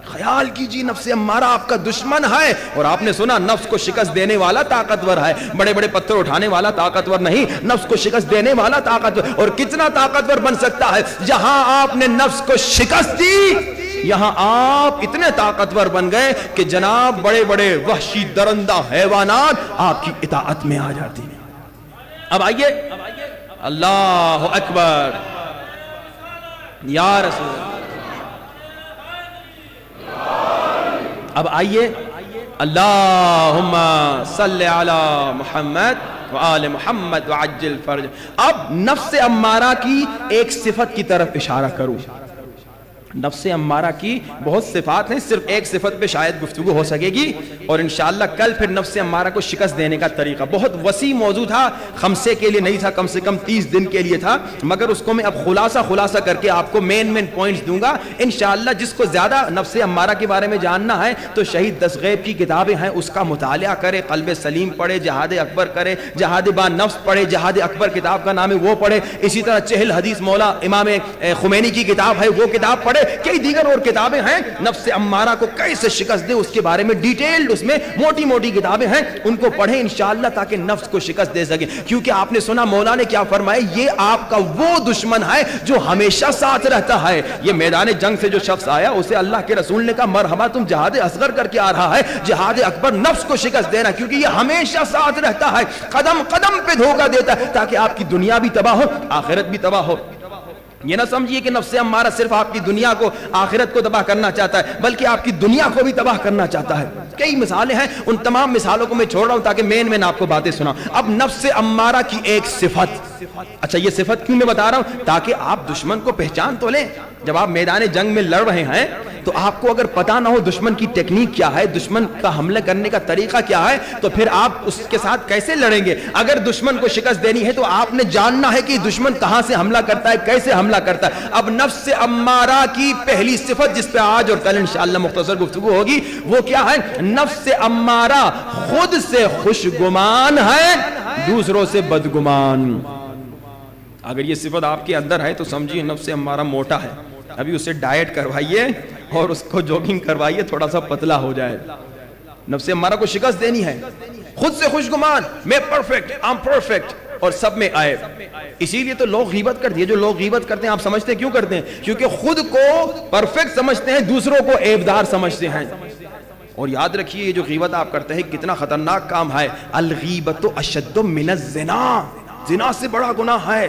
S1: خیال کیجیے نفس امارہ آپ کا دشمن ہے. اور آپ نے سنا نفس کو شکست دینے والا طاقتور ہے، بڑے بڑے پتھر اٹھانے والا طاقتور نہیں، نفس کو شکست دینے والا طاقتور. اور کتنا طاقتور بن سکتا ہے؟ جہاں آپ نے نفس کو شکست دی، یہاں آپ اتنے طاقتور بن گئے کہ جناب بڑے بڑے وحشی درندہ حیوانات آپ کی اطاعت میں آ جاتی ہیں. اب آئیے، اللہ اکبر یا رسول اللہ. اب آئیے، اللہم صلی علی محمد وآل محمد وعجل فرج. اب نفس امارہ کی ایک صفت کی طرف اشارہ کروں. نفس امارہ کی بہت صفات ہیں، صرف ایک صفت پہ شاید گفتگو ہو سکے گی، اور انشاءاللہ کل پھر نفس امارہ کو شکست دینے کا طریقہ. بہت وسیع موضوع تھا، خمسے کے لیے نہیں تھا، کم سے کم 30 دن کے لیے تھا، مگر اس کو میں اب خلاصہ کر کے آپ کو مین پوائنٹس دوں گا انشاءاللہ. جس کو زیادہ نفس امارہ کے بارے میں جاننا ہے تو شہید دستغیب کی کتابیں ہیں، اس کا مطالعہ کرے، قلب سلیم پڑھے، جہاد اکبر کرے، جہاد با نفس پڑھے، جہاد اکبر کتاب کا نام ہے وہ پڑھے. اسی طرح 40 حدیث مولا امام خمینی کی کتاب ہے وہ کتاب پڑھے. کئی دیگر اور کتابیں ہیں، نفس امارہ کو کیسے شکست دے اس کے بارے میں ڈیٹیلڈ اس میں موٹی موٹی کتابیں ہیں، ان کو پڑھیں انشاءاللہ تاکہ نفس کو شکست دے سکیں. کیونکہ آپ نے سنا مولا نے کیا فرمایا، یہ آپ کا وہ دشمن ہے جو ہمیشہ ساتھ رہتا ہے. یہ میدان جنگ سے جو شخص آیا اسے اللہ کے رسول نے کہا مرحبا تم جہاد اصغر کر کے آ رہا ہے، جہاد اکبر نفس کو شکست دینا، کیونکہ یہ ہمیشہ ساتھ رہتا ہے، قدم قدم پہ دھوکہ دیتا ہے تاکہ آپ کی دنیا بھی تباہ ہو آخرت بھی تباہ ہو. یہ نہ سمجھیے کہ نفس امارہ صرف آپ کی دنیا کو آخرت کو تباہ کرنا چاہتا ہے، بلکہ آپ کی دنیا کو بھی تباہ کرنا چاہتا ہے. کئی مثالیں ہیں، ان تمام مثالوں کو میں چھوڑ رہا ہوں تاکہ مین آپ کو باتیں سناؤں. اب نفس امارہ کی ایک صفت. اچھا یہ صفت کیوں میں بتا رہا ہوں؟ تاکہ آپ دشمن کو پہچان تو لیں. جب آپ میدان جنگ میں لڑ رہے ہیں تو آپ کو اگر پتا نہ ہو دشمن کی ٹیکنیک کیا ہے، دشمن کا حملہ کرنے کا طریقہ کیا ہے، تو پھر آپ اس کے ساتھ کیسے لڑیں گے؟ اگر دشمن کو شکست دینی ہے تو آپ نے جاننا ہے کہ دشمن کہاں سے حملہ کرتا ہے، کیسے حملہ کرتا ہے. اب نفس امارہ کی پہلی صفت جس پہ آج اور کل انشاءاللہ مختصر گفتگو ہوگی وہ کیا ہے؟ نفس امارہ خود سے خوشگمان ہے، دوسروں سے بدگمان. اگر یہ صفت آپ کے اندر ہے تو سمجھیے نفس امارہ موٹا ہے، ابھی اسے ڈائٹ کروائیے اور اس کو جوگنگ کروائیے، تھوڑا سا پتلا ہو جائے. نفس امارہ کو شکست دینی ہے. خود سے خوشگمان، میں پرفیکٹ اور سب میں عیب. اسی لیے تو لوگ غیبت کرتے ہیں. جو لوگ غیبت کرتے ہیں آپ سمجھتے ہیں کیوں کرتے ہیں؟ کیونکہ خود کو پرفیکٹ سمجھتے ہیں، دوسروں کو عیبدار سمجھتے ہیں. اور یاد رکھیے یہ جو غیبت آپ کرتے ہیں کتنا خطرناک کام ہے. الغیبت اشد من الزنا، زنا سے بڑا گناہ ہے.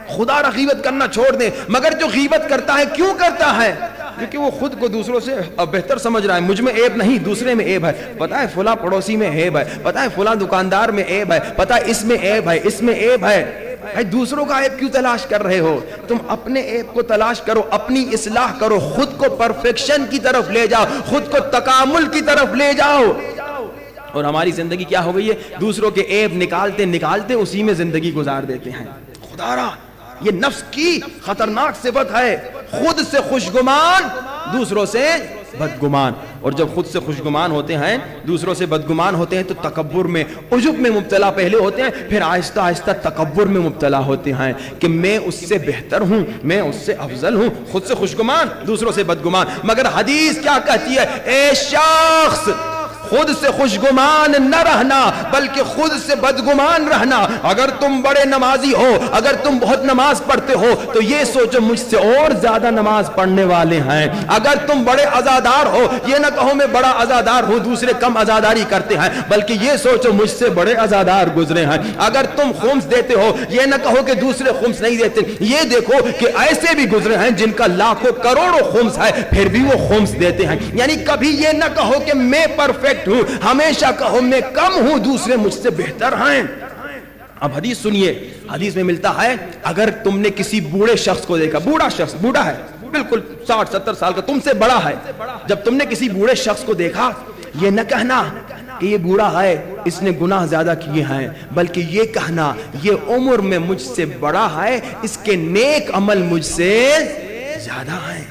S1: خدا را غیبت کرنا چھوڑ دیں. مگر جو غیبت کرتا ہے کیوں کرتا ہے؟ کیونکہ وہ خود کو دوسروں سے بہتر سمجھ رہا ہے. مجھ میں عیب نہیں، دوسرے میں عیب ہے. پتہ ہے فلاں پڑوسی میں عیب ہے، پتہ ہے فلاں دکاندار میں عیب ہے، پتہ ہے اس میں عیب ہے، اس میں عیب ہے. بھائی دوسروں کا عیب کیوں تلاش کر رہے ہو؟ تم اپنے عیب کو تلاش کرو، اپنی اصلاح کرو، خود کو پرفیکشن کی طرف لے جاؤ، خود کو تکامل کی طرف لے جاؤ. اور ہماری زندگی کیا ہو گئی ہے؟ دوسروں کے عیب نکالتے اسی میں زندگی گزار دیتے ہیں. خدا را یہ نفس کی خطرناک صفت ہے. خود سے خوشگمان، دوسروں سے بدگمان. اور جب خود سے خوشگمان ہوتے ہیں، دوسروں سے بدگمان ہوتے ہیں تو تکبر میں، عجب میں مبتلا پہلے ہوتے ہیں، پھر آہستہ آہستہ تکبر میں مبتلا ہوتے ہیں کہ میں اس سے بہتر ہوں، میں اس سے افضل ہوں. خود سے خوشگمان، دوسروں سے بدگمان. مگر حدیث کیا کہتی ہے؟ اے شخص خود سے خوشگمان نہ رہنا بلکہ خود سے بدگمان رہنا. اگر تم بڑے نمازی ہو، اگر تم بہت نماز پڑھتے ہو تو یہ سوچو مجھ سے اور زیادہ نماز پڑھنے والے ہیں. اگر تم بڑے عزادار ہو، یہ نہ کہو میں بڑا عزادار ہوں دوسرے کم عزاداری کرتے ہیں، بلکہ یہ سوچو مجھ سے بڑے عزادار گزرے ہیں. اگر تم خمس دیتے ہو، یہ نہ کہو کہ دوسرے خمس نہیں دیتے، یہ دیکھو کہ ایسے بھی گزرے ہیں جن کا لاکھوں کروڑوں خمس ہے پھر بھی وہ خمس دیتے ہیں. یعنی کبھی یہ نہ کہو کہ میں پرفیکٹ ہوں، ہمیشہ کہو میں کم ہوں، دوسرے مجھ سے بہتر ہیں. اب حدیث سنیے. حدیث میں ملتا ہے اگر تم نے کسی بوڑھے شخص کو دیکھا، بوڑھا شخص، بوڑھا ہے بالکل 60-70 سال کا، تم سے بڑا ہے. جب تم نے کسی بوڑھے شخص کو دیکھا، یہ نہ کہنا کہ یہ بوڑھا ہے اس نے گناہ زیادہ کیے ہیں، بلکہ یہ کہنا یہ عمر میں مجھ سے بڑا ہے، اس کے نیک عمل مجھ سے زیادہ ہیں.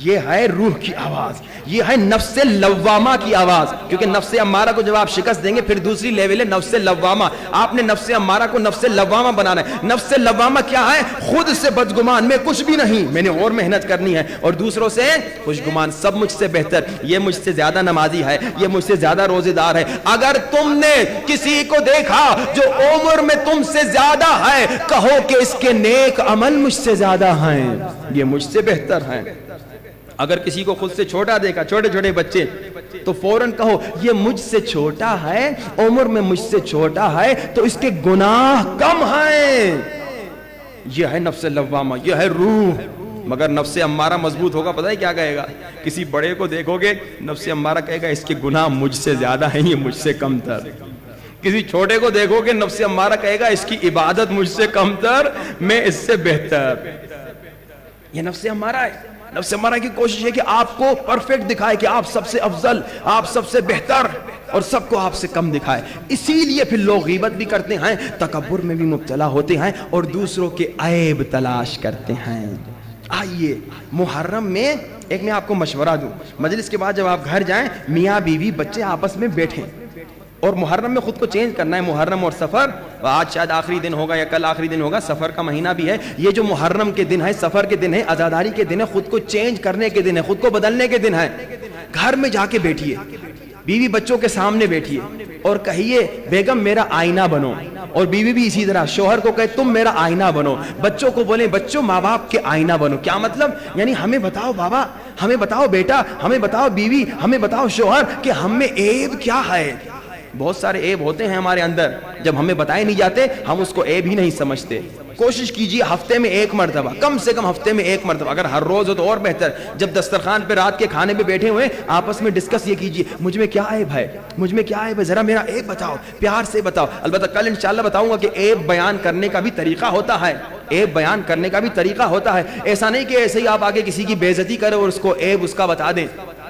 S1: یہ ہے روح کی آواز، یہ ہے نفس لوامہ کی آواز. کیونکہ نفس امارہ کو جب آپ شکست دیں گے پھر دوسری لیول ہے نفس لوامہ. آپ نے نفس امارہ کو نفس لوامہ بنانا ہے. نفس لوامہ کیا ہے؟ خود سے بدگمان، میں کچھ بھی نہیں، میں نے اور محنت کرنی ہے. اور دوسروں سے خوشگمان، سب مجھ سے بہتر، یہ مجھ سے زیادہ نمازی ہے، یہ مجھ سے زیادہ روزے دار ہے. اگر تم نے کسی کو دیکھا جو عمر میں تم سے زیادہ ہے، کہو کہ اس کے نیک عمل مجھ سے زیادہ ہیں، یہ مجھ سے بہتر ہیں. اگر کسی کو خود سے چھوٹا دیکھا، چھوٹے چھوٹے بچے، تو فوراً کہو یہ مجھ سے چھوٹا ہے، عمر میں مجھ سے چھوٹا ہے تو اس کے گناہ کم ہیں. یہ ہے نفس لوامہ، یہ ہے روح. مگر نفس امارہ مضبوط ہوگا، پتہ ہے کیا کہے گا؟ کسی بڑے کو دیکھو گے نفس امارہ کہے گا اس کے گناہ مجھ سے زیادہ ہیں، یہ مجھ سے کم تر. کسی چھوٹے کو دیکھو گے نفس امارہ کہے گا اس کی عبادت مجھ سے کم تر، میں اس سے بہتر. یہ نفس امارہ ہے. نفس امارہ کی کوشش ہے کہ آپ کو پرفیکٹ دکھائے کہ آپ سب سے افضل، آپ سب سے بہتر، اور سب کو آپ سے کم دکھائے. اسی لیے پھر لوگ غیبت بھی کرتے ہیں، تکبر میں بھی مبتلا ہوتے ہیں اور دوسروں کے عیب تلاش کرتے ہیں. آئیے محرم میں ایک میں آپ کو مشورہ دوں. مجلس کے بعد جب آپ گھر جائیں، میاں بیوی بچے آپس میں بیٹھیں اور محرم میں خود کو چینج کرنا ہے. محرم اور سفر، آج شاید آخری دن ہوگا یا کل آخری دن ہوگا، سفر کا مہینہ بھی ہے. یہ جو محرم کے دن ہے، سفر کے دن ہے، عزاداری کے دن ہے، خود کو چینج کرنے کے دن ہے، خود کو بدلنے کے دن ہے. گھر میں جا کے بیٹھیے، بیوی بچوں کے سامنے بیٹھیے اور کہیے بیگم میرا آئینہ بنو، اور بیوی بھی اسی طرح شوہر کو کہے تم میرا آئینہ بنو. بچوں کو بولیں بچوں ماں باپ کے آئینہ بنو. کیا مطلب؟ یعنی ہمیں بتاؤ بابا، ہمیں بتاؤ بیٹا، ہمیں بتاؤ بیوی، ہمیں بتاؤ شوہر کہ ہم میں عیب کیا ہے. بہت سارے عیب ہوتے ہیں ہمارے اندر، جب ہمیں بتائے نہیں جاتے ہم اس کو عیب ہی نہیں سمجھتے. کوشش کیجیے ہفتے میں ایک مرتبہ، کم سے کم ہفتے میں ایک مرتبہ، اگر ہر روز ہو تو اور بہتر. جب دسترخوان پہ رات کے کھانے پہ بیٹھے ہوئے آپس میں ڈسکس یہ کیجیے مجھ میں کیا عیب ہے، مجھ میں کیا عیب ہے، ذرا میرا عیب بتاؤ، پیار سے بتاؤ. البتہ کل انشاءاللہ بتاؤں گا کہ عیب بیان کرنے کا بھی طریقہ ہوتا ہے، عیب بیان کرنے کا بھی طریقہ ہوتا ہے. ایسا نہیں کہ ایسے ہی آپ آگے کسی کی بے عزتی کریں اور اس کو عیب اس کا بتا دیں.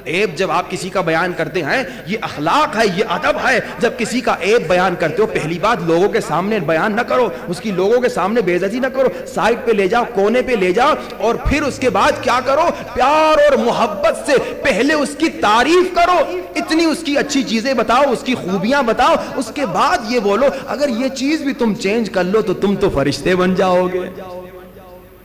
S2: عیب جب آپ کسی کا بیان کرتے ہیں یہ اخلاق ہے, یہ ادب ہے. جب کسی کا عیب بیان کرتے ہو پہلی بات لوگوں کے سامنے بیان نہ کرو, اس کی لوگوں کے سامنے بے عزتی نہ کرو, سائڈ پہ لے جاؤ, کونے پہ لے جاؤ, اور پھر اس کے بعد کیا کرو, پیار اور محبت سے پہلے اس کی تعریف کرو, اتنی اس کی اچھی چیزیں بتاؤ, اس کی خوبیاں بتاؤ, اس کے بعد یہ بولو. اگر یہ چیز بھی تم چینج کر لو تو تم تو فرشتے بن جاؤ گے.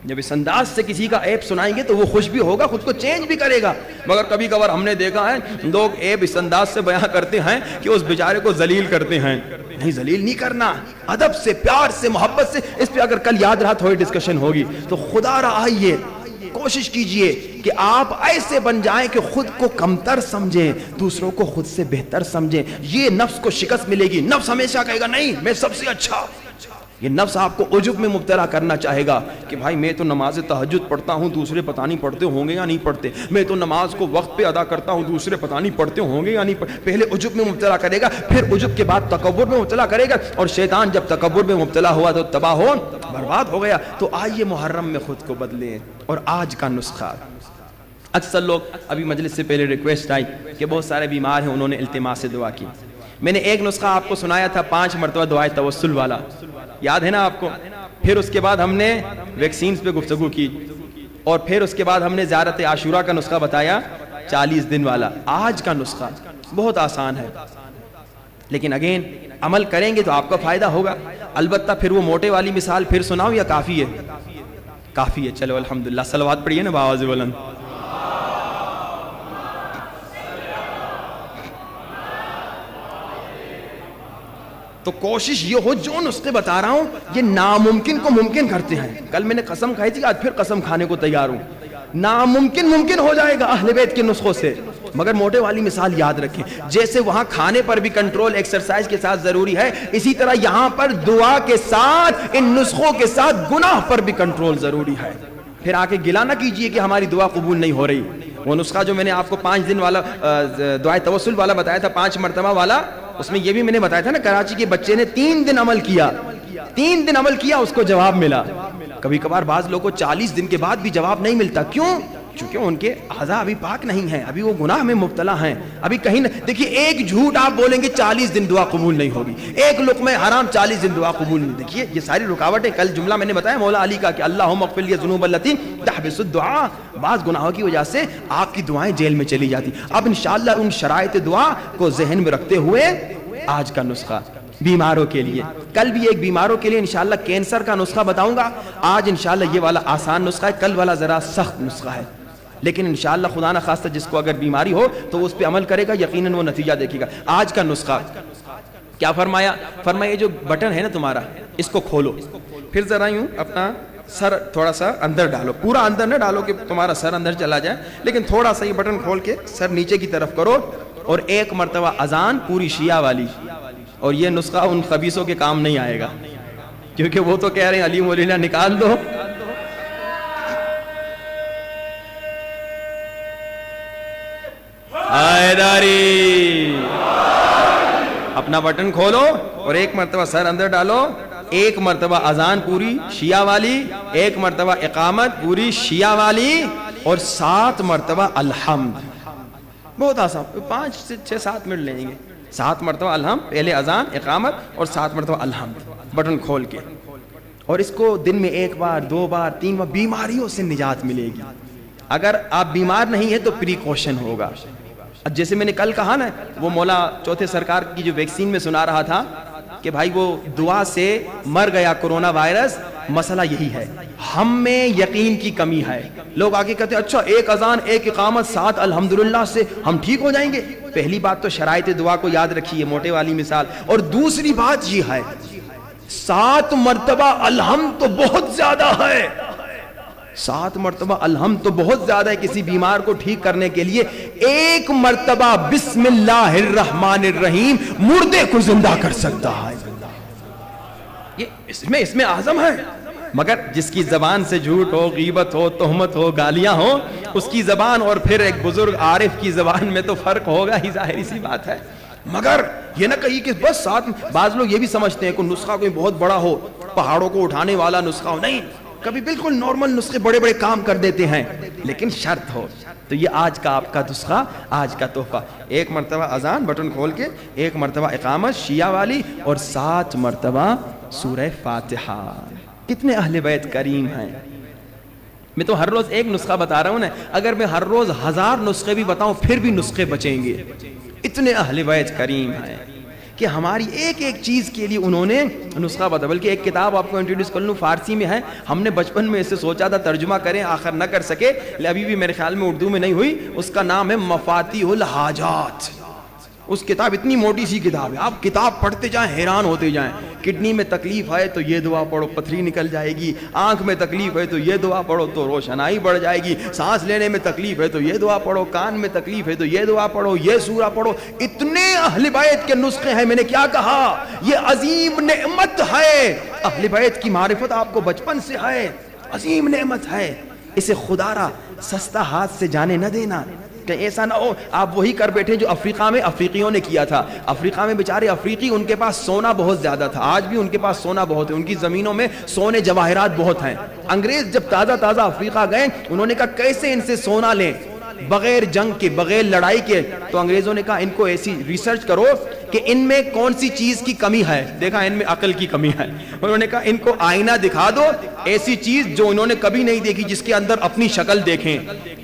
S2: جب اس انداز سے کسی کا عیب سنائیں گے تو وہ خوش بھی ہوگا, خود کو چینج بھی کرے گا. مگر کبھی کبھار ہم نے دیکھا ہے لوگ عیب اس انداز سے بیان کرتے ہیں کہ اس بیچارے کو ذلیل کرتے ہیں. نہیں, ذلیل نہیں کرنا, ادب سے, پیار سے, محبت سے. اس پہ اگر کل یاد رہا تھوڑی ڈسکشن ہوگی تو خدا رہا آئیے کوشش کیجئے کہ آپ ایسے بن جائیں کہ خود کو کمتر سمجھیں, دوسروں کو خود سے بہتر سمجھیں. یہ نفس کو شکست ملے گی. نفس ہمیشہ کہے گا نہیں میں سب سے اچھا. یہ نفس آپ کو عجب میں مبتلا کرنا چاہے گا کہ بھائی میں تو نماز تہجد پڑھتا ہوں, دوسرے پتہ نہیں پڑھتے ہوں گے یا نہیں پڑھتے. میں تو نماز کو وقت پہ ادا کرتا ہوں, دوسرے پتہ نہیں پڑھتے ہوں گے یا نہیں پڑھتے. پہلے عجب میں مبتلا کرے گا, پھر عجب کے بعد تکبر میں مبتلا کرے گا, اور شیطان جب تکبر میں مبتلا ہوا تو تباہ ہو برباد ہو گیا. تو آئیے محرم میں خود کو بدلیں. اور آج کا نسخہ, اکثر لوگ, ابھی مجلس سے پہلے ریکویسٹ آئی کہ بہت سارے بیمار ہیں, انہوں نے التماس سے دعا کی. میں نے ایک نسخہ آپ کو سنایا تھا 5 مرتبہ دعائے توسل والا, یاد ہے نا آپ کو. پھر اس کے بعد ہم نے ویکسینز پہ گفتگو کی, اور پھر اس کے بعد ہم نے زیارت عاشورہ کا نسخہ بتایا 40 دن والا. آج کا نسخہ بہت آسان ہے, لیکن اگین عمل کریں گے تو آپ کا فائدہ ہوگا. البتہ پھر وہ موٹے والی مثال پھر سناؤ یا کافی ہے؟ کافی ہے. چلو الحمدللہ, صلوات پڑھیے نا بآواز بلند. تو کوشش یہ ہو, جو نسخے بتا رہا ہوں یہ ناممکن کو ممکن کرتے ہیں. کل میں نے قسم کھائی تھی, آج پھر قسم کھانے کو تیار ہوں. ناممکن ممکن ہو جائے گا اہل بیت کے نسخوں سے. مگر موٹے والی مثال یاد رکھیں, جیسے وہاں کھانے پر بھی کنٹرول ایکسرسائز کے ساتھ ضروری ہے, اسی طرح یہاں پر دعا کے ساتھ, ان نسخوں کے ساتھ گناہ پر بھی کنٹرول ضروری ہے. پھر آ کے گلا نہ کیجئے کہ ہماری دعا قبول نہیں ہو رہی. وہ نسخہ جو میں نے آپ کو 5 دن والا دعائے توسل والا بتایا تھا, 5 مرتبہ والا, اس میں یہ بھی میں نے بتایا تھا نا, کراچی کے بچے نے 3 دن عمل کیا, 3 دن عمل کیا, اس کو جواب ملا. کبھی کبھار بعض لوگوں کو 40 دن کے بعد بھی جواب نہیں ملتا. کیوں؟ چونکہ ان کے اعضاء ابھی پاک نہیں ہیں, ابھی وہ گناہ میں مبتلا ہیں, ابھی کہیں نہ. دیکھیے ایک جھوٹ آپ بولیں گے 40 دن دعا قبول نہیں ہوگی, ایک لقمہ حرام 40 دن دعا قبول نہیں. دیکھیے یہ ساری رکاوٹیں, کل جملہ میں نے بتایا مولا علی کا کہ اللہم اغفر لی الذنوب التی تحبس الدعاء, بعض گناہوں کی وجہ سے آپ کی دعائیں جیل میں چلی جاتی. اب انشاءاللہ ان شرائط دعا کو ذہن میں رکھتے ہوئے آج کا نسخہ بیماروں کے لیے, کل بھی ایک بیماروں کے لیے انشاءاللہ کینسر کا نسخہ بتاؤں گا. آج انشاءاللہ یہ والا آسان نسخہ ہے, کل والا ذرا سخت نسخہ ہے, لیکن انشاءاللہ خدا نہ خواستہ جس کو اگر بیماری ہو تو اس پہ عمل کرے گا, یقیناً وہ نتیجہ دیکھے گا. آج کا نسخہ کیا فرمایا؟ فرمایا یہ جو بٹن ہے نا تمہارا, اس کو کھولو, پھر ذرا یوں اپنا سر تھوڑا سا اندر ڈالو, پورا اندر نہ ڈالو کہ تمہارا سر اندر چلا جائے, لیکن تھوڑا سا یہ بٹن کھول کے سر نیچے کی طرف کرو, اور 1 مرتبہ اذان پوری شیعہ والی. اور یہ نسخہ ان خبیثوں کے کام نہیں آئے گا, کیونکہ وہ تو کہہ رہے ہیں علی مولینا نکال دو. حیداری, اپنا بٹن کھولو اور 1 مرتبہ سر اندر ڈالو, 1 مرتبہ اذان پوری شیعہ والی, 1 مرتبہ اقامت پوری شیعہ والی, اور 7 مرتبہ الحمد. بہت آسان, 5 سے 6 7 منٹ لیں گے. 7 مرتبہ الحمد, پہلے اذان, اقامت, اور 7 مرتبہ الحمد, بٹن کھول کے. اور اس کو دن میں 1 بار 2 بار 3 بار, بیماریوں سے نجات ملے گی. اگر آپ بیمار نہیں ہیں تو پریکوشن ہوگا. جیسے میں نے کل کہا نا, وہ مولا چوتھے سرکار کی جو ویکسین میں سنا رہا تھا کہ بھائی وہ دعا سے مر گیا کورونا وائرس. مسئلہ یہی ہے, ہم میں یقین کی کمی ہے. لوگ آگے کہتے ہیں اچھا 1 اذان 1 اقامت 7 الحمدللہ سے ہم ٹھیک ہو جائیں گے. پہلی بات تو شرائط دعا کو یاد رکھیے, موٹے والی مثال. اور دوسری بات یہ ہے 7 مرتبہ الحمد تو بہت زیادہ ہے, 7 مرتبہ الحمد تو بہت زیادہ ہے کسی بیمار کو ٹھیک کرنے کے لیے. 1 مرتبہ بسم اللہ الرحمن الرحیم مردے کو زندہ کر سکتا ہے. یہ اس میں اعظم ہے. مگر جس کی زبان سے جھوٹ ہو, غیبت ہو, تہمت ہو, گالیاں ہو, اس کی زبان اور پھر ایک بزرگ عارف کی زبان میں تو فرق ہوگا ہی, ظاہری سی بات ہے. مگر یہ نہ کہیے کہ بس 7. بعض لوگ یہ بھی سمجھتے ہیں کہ نسخہ کوئی بہت بڑا ہو, پہاڑوں کو اٹھانے والا نسخہ ہو. نہیں, کبھی بالکل نارمل نسخے بڑے بڑے کام کر دیتے ہیں، لیکن شرط ہو. تو یہ آج کا آپ کا نسخہ، آج کا تحفہ. 1 مرتبہ اذان بٹن کھول کے، 1 مرتبہ اقامت شیعہ والی، اور 7 مرتبہ سورہ فاتحہ. کتنے اہل بیت کریم ہیں. میں تو ہر روز ایک نسخہ بتا رہا ہوں نا، اگر میں ہر روز 1000 نسخے بھی بتاؤں پھر بھی نسخے بچیں گے. اتنے اہل بیت کریم ہیں کہ ہماری ایک ایک چیز کے لیے انہوں نے نسخہ بتا. بلکہ ایک کتاب آپ کو انٹروڈیوس کر لوں، فارسی میں ہے. ہم نے بچپن میں اسے سوچا تھا ترجمہ کریں، آخر نہ کر سکے، ابھی بھی میرے خیال میں اردو میں نہیں ہوئی. اس کا نام ہے مفاتیح الحاجات. اس کتاب اتنی موٹی سی کتاب ہے، آپ کتاب پڑھتے جائیں حیران ہوتے جائیں. کڈنی میں تکلیف ہے تو یہ دعا پڑھو پتھری نکل جائے گی، آنکھ میں تکلیف ہے تو یہ دعا پڑھو تو روشنائی بڑھ جائے گی، سانس لینے میں تکلیف ہے تو یہ دعا پڑھو، کان میں تکلیف ہے تو یہ دعا پڑھو، یہ سورہ پڑھو. اتنے اہل بیت کے نسخے ہیں. میں نے کیا کہا، یہ عظیم نعمت ہے. اہل بیت کی معرفت آپ کو بچپن سے ہے، عظیم نعمت ہے. اسے خدا را سستا ہاتھ سے جانے نہ دینا. کہ ایسا نہ ہو آپ وہی کر بیٹھے جو افریقہ میں افریقیوں نے کیا تھا. افریقہ میں بیچارے افریقی، ان کے پاس سونا بہت زیادہ تھا، آج بھی ان کے پاس سونا بہت ہے، ان کی زمینوں میں سونے جواہرات بہت ہیں. انگریز جب تازہ افریقہ گئے، انہوں نے کہا کیسے ان سے سونا لیں بغیر جنگ کے، بغیر لڑائی کے. تو انگریزوں نے کہا ان کو ایسی ریسرچ کرو کہ ان میں کون سی چیز کی کمی ہے. دیکھا ان میں عقل کی کمی ہے. انہوں نے کہا ان کو آئینہ دکھا دو، ایسی چیز جو انہوں نے کبھی نہیں دیکھی، جس کے اندر اپنی شکل دیکھیں.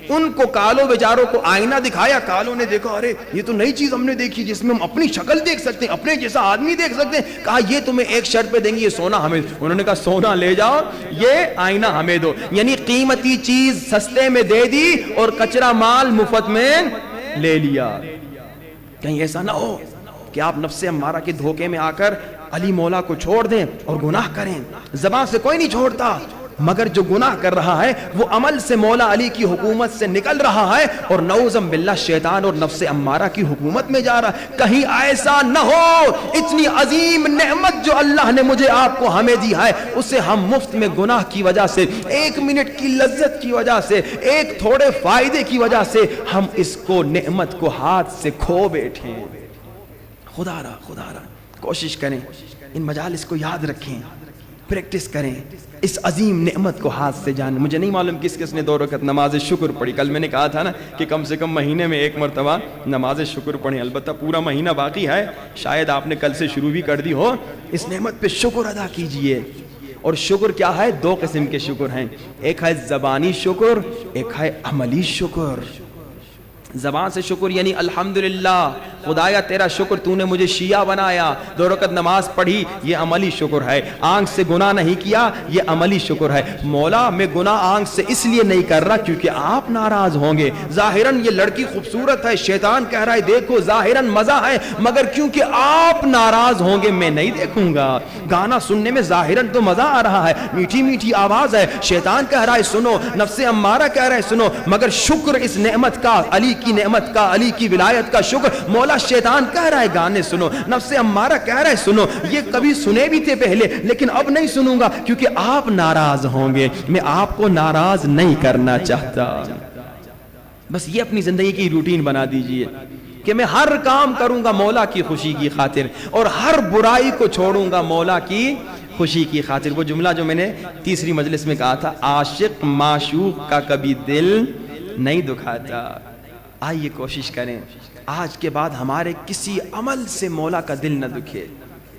S2: ان کو کالوں بیچاروں کو آئینہ دکھایا، کالوں نے دیکھا ارے یہ تو نئی چیز ہم نے دیکھی جس میں ہم اپنی شکل دیکھ سکتے ہیں، اپنے جیسا آدمی دیکھ سکتے ہیں. کہا یہ تمہیں ایک شرط پہ دیں گے، یہ سونا ہمیں. انہوں نے کہا سونا لے جاؤ، یہ آئینہ ہمیں دو. یعنی قیمتی چیز سستے میں دے دی اور کچرا مال مفت میں لے لیا. کہیں ایسا نہ ہو کہ آپ نفس امارہ کے دھوکے میں آ کر علی مولا کو چھوڑ دیں اور گناہ کریں. زبان سے کوئی نہیں چھوڑتا، مگر جو گناہ کر رہا ہے وہ عمل سے مولا علی کی حکومت سے نکل رہا ہے اور نعوذ باللہ شیطان اور نفس امارہ کی حکومت میں جا رہا ہے. کہیں ایسا نہ ہو اتنی عظیم نعمت جو اللہ نے مجھے آپ کو ہمیں دی ہے، اسے ہم مفت میں گناہ کی وجہ سے، 1 منٹ کی لذت کی وجہ سے، ایک تھوڑے فائدے کی وجہ سے ہم اس کو نعمت کو ہاتھ سے کھو بیٹھیں. خدا را کوشش کریں، ان مجالس کو یاد رکھیں، پریکٹس کریں، اس عظیم نعمت کو ہاتھ سے جانیں. مجھے نہیں معلوم کس کس نے 2 رکعت نماز شکر پڑھی. کل میں نے کہا تھا نا کہ کم سے کم مہینے میں 1 مرتبہ نماز شکر پڑھیں. البتہ پورا مہینہ باقی ہے، شاید آپ نے کل سے شروع بھی کر دی ہو. اس نعمت پہ شکر ادا کیجئے. اور شکر کیا ہے؟ 2 قسم کے شکر ہیں، ایک ہے زبانی شکر، ایک ہے عملی شکر. زبان سے شکر یعنی الحمدللہ خدایا تیرا شکر تو نے مجھے شیعہ بنایا، 2 رکعت نماز پڑھی، یہ عملی شکر ہے. آنکھ سے گناہ نہیں کیا، یہ عملی شکر ہے. مولا میں گناہ آنکھ سے اس لیے نہیں کر رہا کیونکہ آپ ناراض ہوں گے. ظاہراً یہ لڑکی خوبصورت ہے، شیطان کہہ رہا ہے دیکھو، ظاہراً مزہ ہے، مگر کیونکہ آپ ناراض ہوں گے میں نہیں دیکھوں گا. گانا سننے میں ظاہراً تو مزہ آ رہا ہے، میٹھی میٹھی آواز ہے، شیطان کہہ رہا ہے سنو، نفس امارہ کہہ رہا ہے سنو، مگر شکر اس نعمت کا، علی کی نعمت کا، علی کی ولایت کا شکر. مولا شیطان کہہ رہا ہے گانے سنو، نفس امارہ کہہ رہا ہے سنو. یہ کبھی سنے بھی تھے پہلے لیکن اب نہیں سنوں گا کیونکہ آپ ناراض ہوں گے. میں آپ کو ناراض نہیں کرنا چاہتا. بس یہ اپنی زندگی کی روٹین بنا دیجئے کہ میں ہر کام کروں گا مولا کی خوشی کی خاطر اور ہر برائی کو چھوڑوں گا مولا کی خوشی کی خاطر. وہ جملہ جو میں نے تیسری مجلس میں کہا تھا، عاشق معشوق کا کبھی دل نہیں دکھاتا. آئیے کوشش کریں آج کے بعد ہمارے کسی عمل سے مولا کا دل نہ دکھے،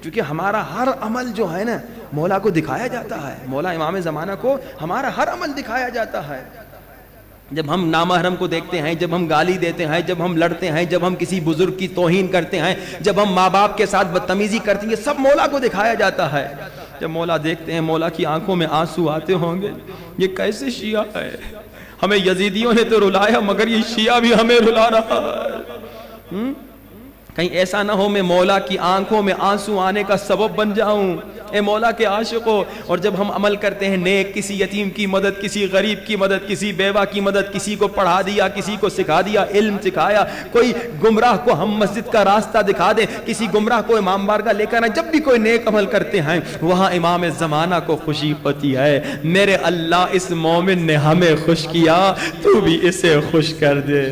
S2: کیونکہ ہمارا ہر عمل جو ہے نا مولا کو دکھایا جاتا ہے. مولا امام زمانہ کو ہمارا ہر عمل دکھایا جاتا ہے. جب ہم نامحرم کو دیکھتے ہیں، جب ہم گالی دیتے ہیں، جب ہم لڑتے ہیں، جب ہم کسی بزرگ کی توہین کرتے ہیں، جب ہم ماں باپ کے ساتھ بدتمیزی کرتے ہیں، یہ سب مولا کو دکھایا جاتا ہے. جب مولا دیکھتے ہیں، مولا کی آنکھوں میں آنسو آتے ہوں گے، یہ کیسے شیعہ ہے، ہمیں یزیدیوں نے تو رلایا مگر یہ شیعہ بھی ہمیں رلا رہا ہے. کہیں ایسا نہ ہو میں مولا کی آنکھوں میں آنسو آنے کا سبب بن جاؤں. اے مولا کے عاشقوں، اور جب ہم عمل کرتے ہیں نیک، کسی یتیم کی مدد، کسی غریب کی مدد، کسی بیوہ کی مدد، کسی کو پڑھا دیا، کسی کو سکھا دیا، علم سکھایا، کوئی گمراہ کو ہم مسجد کا راستہ دکھا دیں، کسی گمراہ کو امام بارگاہ لے کر آئیں، جب بھی کوئی نیک عمل کرتے ہیں وہاں امام زمانہ کو خوشی ہوتی ہے. میرے اللہ اس مومن نے ہمیں خوش کیا، تو بھی اسے خوش کر دے.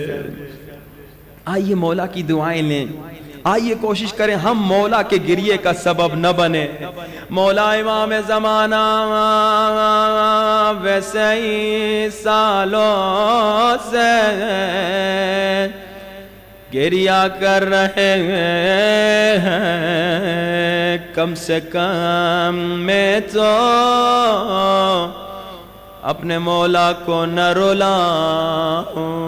S2: آئیے مولا کی دعائیں لیں.
S1: آئیے کوشش کریں ہم مولا کے گریے کا سبب نہ بنے. مولا امام زمانہ ویسے ہی سالوں سے گریہ کر رہے ہیں، کم سے کم میں تو اپنے مولا کو نہ رلاؤں.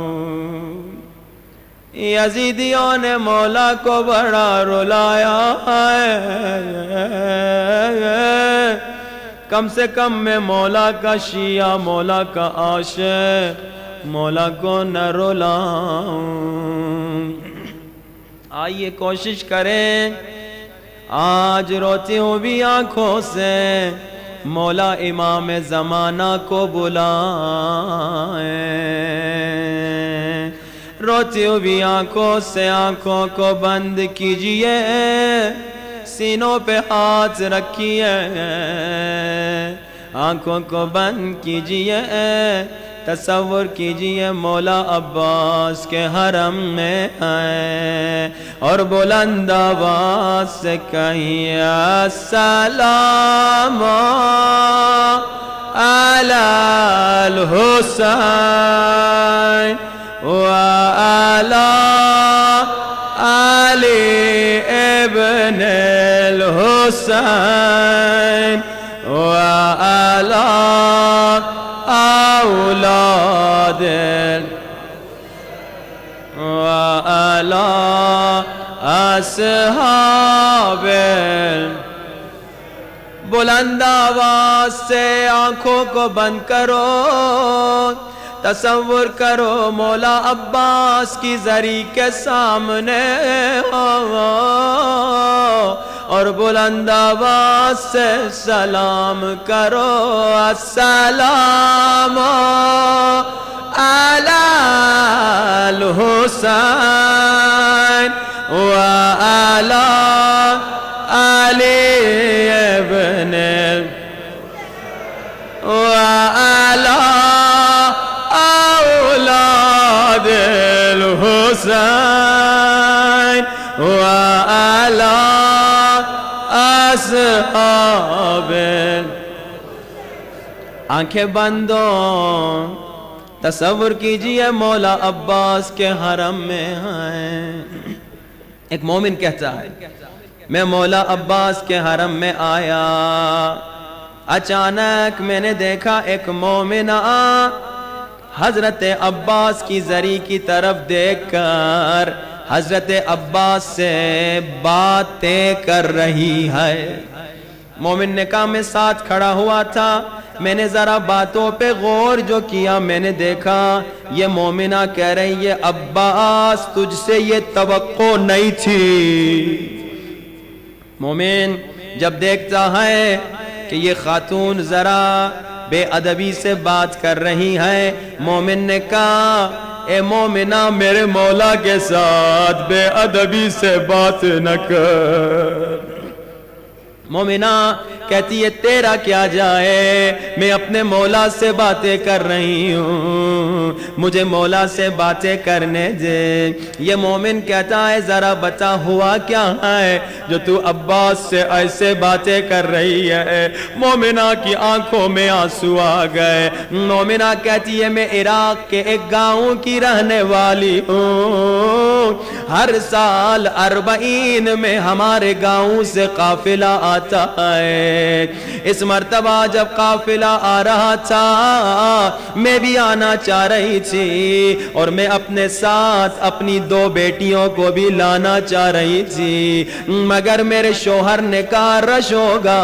S1: یزیدیوں نے مولا کو بڑا رلایا ہے، کم سے کم میں مولا کا شیعہ، مولا کا عاشق، مولا کو نہ رلاؤں. آئیے کوشش کریں آج روتی ہوئی آنکھوں سے مولا امام زمانہ کو بلائیں. روتی ہوئی آنکھوں سے آنکھوں کو بند کیجئے، سینوں پہ ہاتھ رکھیے، آنکھوں کو بند کیجئے، تصور کیجئے مولا عباس کے حرم میں آئے اور بلند آواز سے کہیں السلام علی الحسین وعلی علی ابن الحسین وعلی اولاد وعلی اصحاب. بلند آواز سے آنکھوں کو بند کرو، تصور کرو مولا عباس کی زری کے سامنے ہو اور بلند آواز سے سلام کرو السلام علی الحسین وعلی علی ابن وعلی اولاد الحسین وعلی اصحاب. آنکھیں بندوں، تصور کیجئے مولا عباس کے حرم میں ہیں. ایک مومن کہتا ہے میں مولا عباس کے حرم میں آیا، اچانک میں نے دیکھا ایک مومنہ حضرت عباس کی زری کی طرف دیکھ کر حضرت عباس سے باتیں کر رہی ہے. مومن نے کہا میں ساتھ کھڑا ہوا تھا، میں نے ذرا باتوں پہ غور جو کیا، میں نے دیکھا یہ مومنہ کہہ رہی ہے عباس تجھ سے یہ توقع نہیں تھی. مومن جب دیکھتا ہے کہ یہ خاتون ذرا بے ادبی سے بات کر رہی ہے، مومن نے کہا اے مومنہ میرے مولا کے ساتھ بے ادبی سے بات نہ کر. مومنہ کہتی ہے تیرا کیا جائے، میں اپنے مولا سے باتیں کر رہی ہوں، مجھے مولا سے باتیں کرنے دے. یہ مومن کہتا ہے ذرا بتا ہوا کیا ہے جو تو عباس سے ایسے باتیں کر رہی ہے. مومنہ کی آنکھوں میں آنسو آ گئے. مومنہ کہتی ہے میں عراق کے ایک گاؤں کی رہنے والی ہوں، ہر سال 40 میں ہمارے گاؤں سے قافلہ آتا ہے. اس مرتبہ جب قافلہ آ رہا تھا میں بھی آنا چاہ رہی تھی اور میں اپنے ساتھ اپنی 2 بیٹیوں کو بھی لانا چاہ رہی تھی، مگر میرے شوہر نے کہا رش ہوگا،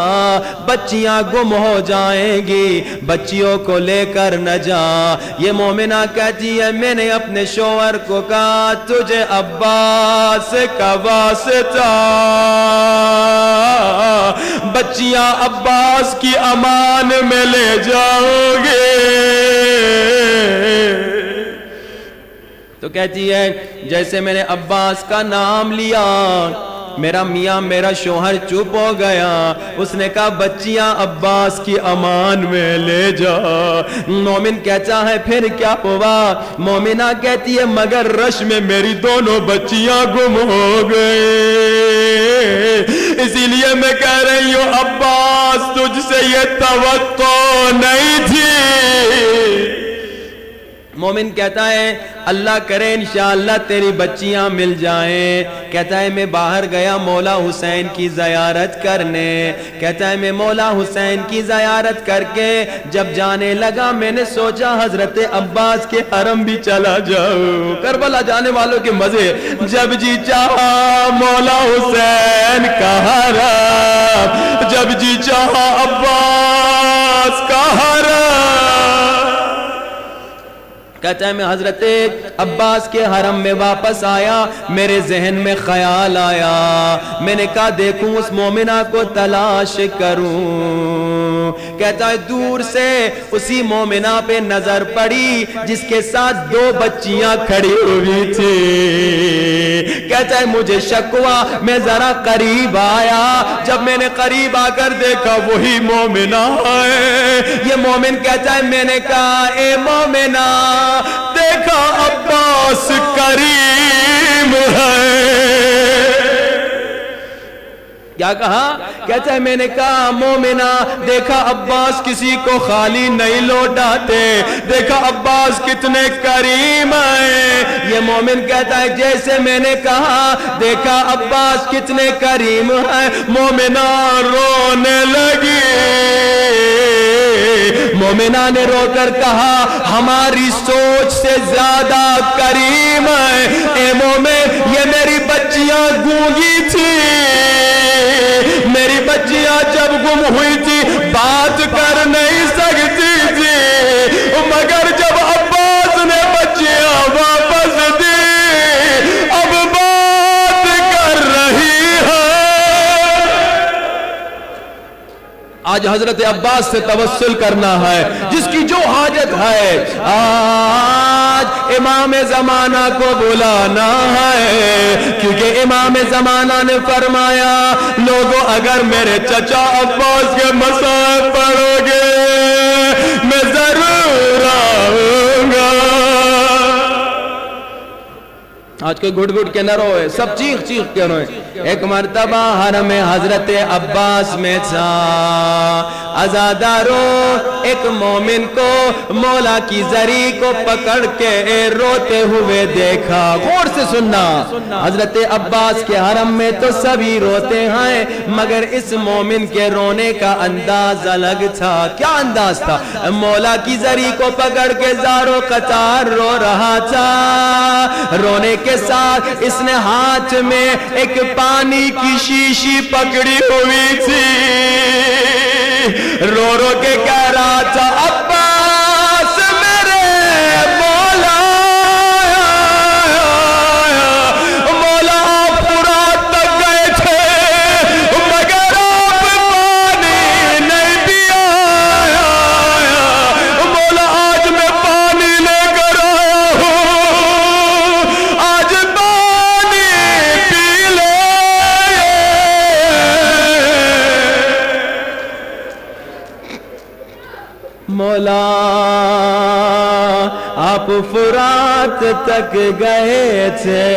S1: بچیاں گم ہو جائیں گی، بچیوں کو لے کر نہ جا. یہ مومنہ کہتی ہے میں نے اپنے شوہر کو کہا تجھے عباس کا واسطہ، بچیاں عباس کی امان میں لے جاؤ گے. تو کہتی ہے جیسے میں نے عباس کا نام لیا میرا میاں میرا شوہر چپ ہو گیا. اس نے کہا بچیاں عباس کی امان میں لے جا. مومن کہتا ہے پھر کیا ہوا؟ مومنہ کہتی ہے مگر رش میں میری دونوں بچیاں گم ہو گئے. اسی لیے میں کہہ رہی ہوں عباس تجھ سے یہ توقع نہیں تھی. مومن کہتا ہے اللہ کرے انشاءاللہ تیری بچیاں مل جائیں. کہتا ہے میں باہر گیا مولا حسین کی زیارت کرنے. کہتا ہے میں مولا حسین کی زیارت کر کے جب جانے لگا میں نے سوچا حضرت عباس کے حرم بھی چلا جاؤں. کربلا جانے والوں کے مزے. جب جی چاہا مولا حسین کا حرم، جب جی چاہا عباس کا حرم. کہتا ہے میں حضرت عباس کے حرم میں واپس آیا. میرے ذہن میں خیال آیا، میں نے کہا دیکھوں اس مومنہ کو تلاش کروں. کہتا ہے دور سے اسی مومنہ پہ نظر پڑی جس کے ساتھ 2 بچیاں کھڑی ہوئی تھی. کہتا ہے مجھے شک ہوا، میں ذرا قریب آیا. جب میں نے قریب آ کر دیکھا وہی مومنہ ہے. یہ مومن کہتا ہے میں نے کہا اے مومنہ دیکھا عباس کریم ہے. کیا کہا؟ کہتا ہے میں نے کہا مومنہ دیکھا عباس کسی کو خالی نہیں لوٹاتے، دیکھا عباس کتنے کریم ہیں. یہ مومن کہتا ہے جیسے میں نے کہا دیکھا عباس کتنے کریم ہیں. مومنہ رونے لگی. مومنہ نے رو کر کہا ہماری سوچ سے زیادہ کریم ہے. اے مومن یہ میری بچیاں گونگی تھی، میری بچیاں جب گم ہوئی تھی بات کر نہیں سکتی تھی، مگر جب عباس نے بچیاں واپس دی اب بات کر رہی ہے. آج حضرت عباس سے توسل کرنا ہے جس کی جو حاجت ہے. آج امام زمانہ کو بلانا ہے کیونکہ امام زمانہ نے فرمایا لوگوں اگر میرے چچا عباس کے مسائل پڑھو گے میں ضرور آؤں گا. آج کوئی گھٹ گھٹ کے نہ روئے، سب چیخ چیخ کے روئے. ایک مرتبہ حرم حضرت عباس میں تھا عزادارو ایک مومن کو مولا کی زری کو پکڑ کے روتے ہوئے دیکھا. غور سے سننا، حضرت عباس کے حرم میں تو سبھی روتے ہیں مگر اس مومن کے رونے کا انداز الگ تھا. کیا انداز تھا؟ مولا کی زری کو پکڑ کے زارو قطار رو رہا تھا. رونے کے ساتھ اس نے ہاتھ میں ایک پانی کی شیشی پکڑی ہوئی تھی. رو رو کے کہہ رہا تھا عباس میرے مولا، مولا آپ فرات تک گئے تھے مگر آپ پانی نہیں پیا. مولا آج میں پانی لے کر آیا ہوں، آج پانی پی لے. مولا آپ فرات تک گئے تھے،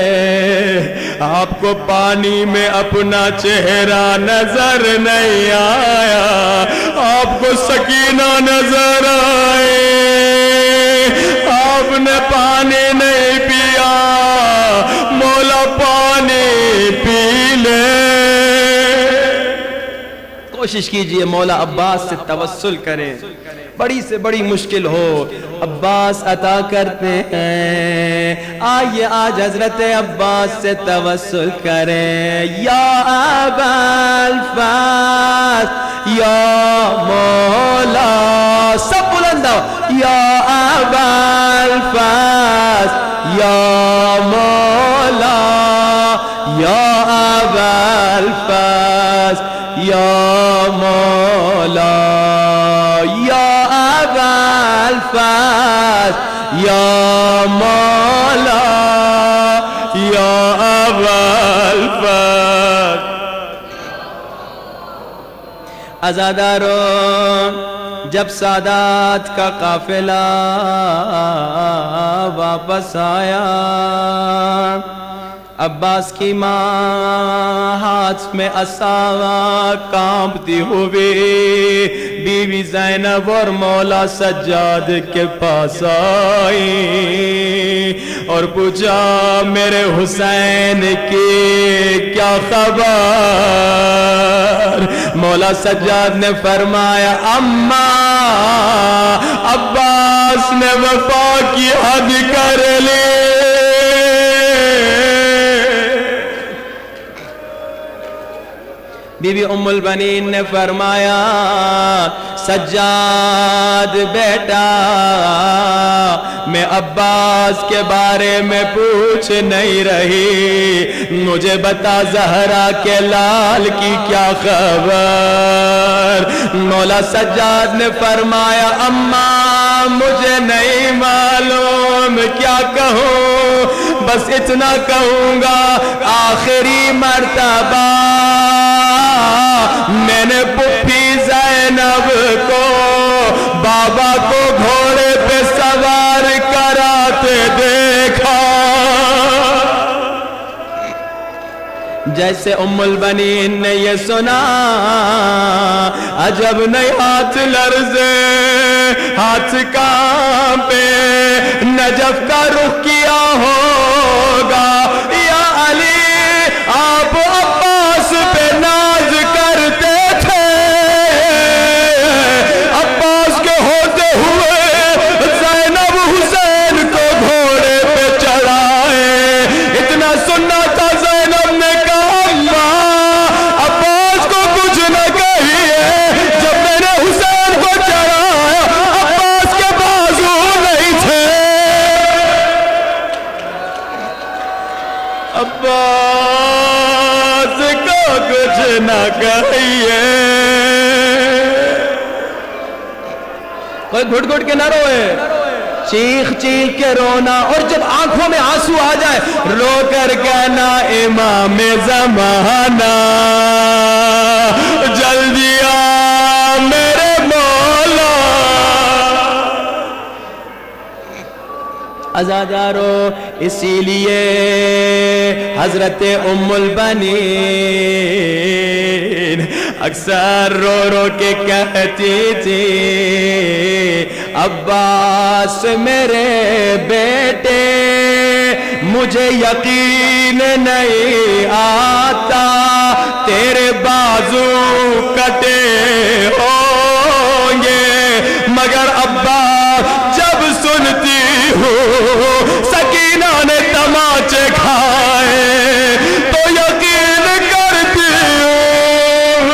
S1: آپ کو پانی میں اپنا چہرہ نظر نہیں آیا، آپ کو سکینہ نظر آئے، آپ نے پانی نہیں پیا. مولا پانی پی لے. کوشش کیجئے مولا عباس سے توسل کریں، بڑی سے بڑی مشکل ہو عباس عطا کرتے ہیں. آئیے آج حضرت عباس سے توسل کریں. یا ابا الفاظ یا مولا، سب بلند ہو. یا ابا الفاظ یا مولا، یا ابا الفاظ یا مولا، یا ابا الفاظ یا مولا، یا ابا الفاظ عزادارو جب سادات کا قافلہ واپس آیا، عباس کی ماں ہاتھ میں عصا کانپتی ہوئی بیوی زینب اور مولا سجاد کے پاس آئی اور پوچھا میرے حسین کی کیا خبر؟ مولا سجاد نے فرمایا اماں عباس نے وفا کی حد کر لی۔ بی بی ام البنین نے فرمایا سجاد بیٹا میں عباس کے بارے میں پوچھ نہیں رہی، مجھے بتا زہرا کے لال کی کیا خبر؟ مولا سجاد نے فرمایا اماں مجھے نہیں معلوم کیا کہوں، بس اتنا کہوں گا آخری مرتبہ میں نے پھپھی زینب کو بابا کو گھوڑے پہ سوار کراتے دیکھا۔ جیسے ام البنین نے یہ سنا عجب نہیں ہاتھ لرزے ہاتھ کانپے، نجف کا رخ کیا ہوگا یا علی آپ عباس پہ ناز کرتے تھے، عباس کے ہوتے ہوئے زینب حسین کو گھوڑے پہ چڑھائے۔ اتنا سننا تھا زینب نے کہا عباس کو کچھ نہ کہیے، جب میں نے حسین کو چڑھایا عباس کے بازو نہیں تھے، عباس کو کچھ نہ کہیے۔ کوئی گھٹ گھٹ کے نہ روئے، چیخ چیخ کے رونا، اور جب آنکھوں میں آنسو آ جائے رو کر کہنا امام زمانہ جلدی آ میرے مولا۔ عزادارو اسی لیے حضرت ام البنین اکثر رو رو کے کہتی تھی عباس میرے بیٹے مجھے یقین نہیں آتا تیرے بازو کٹے ہوں گے، مگر عباس جب سنتی ہوں سکینہ نے تماچے کھائے تو یقین کرتی ہوں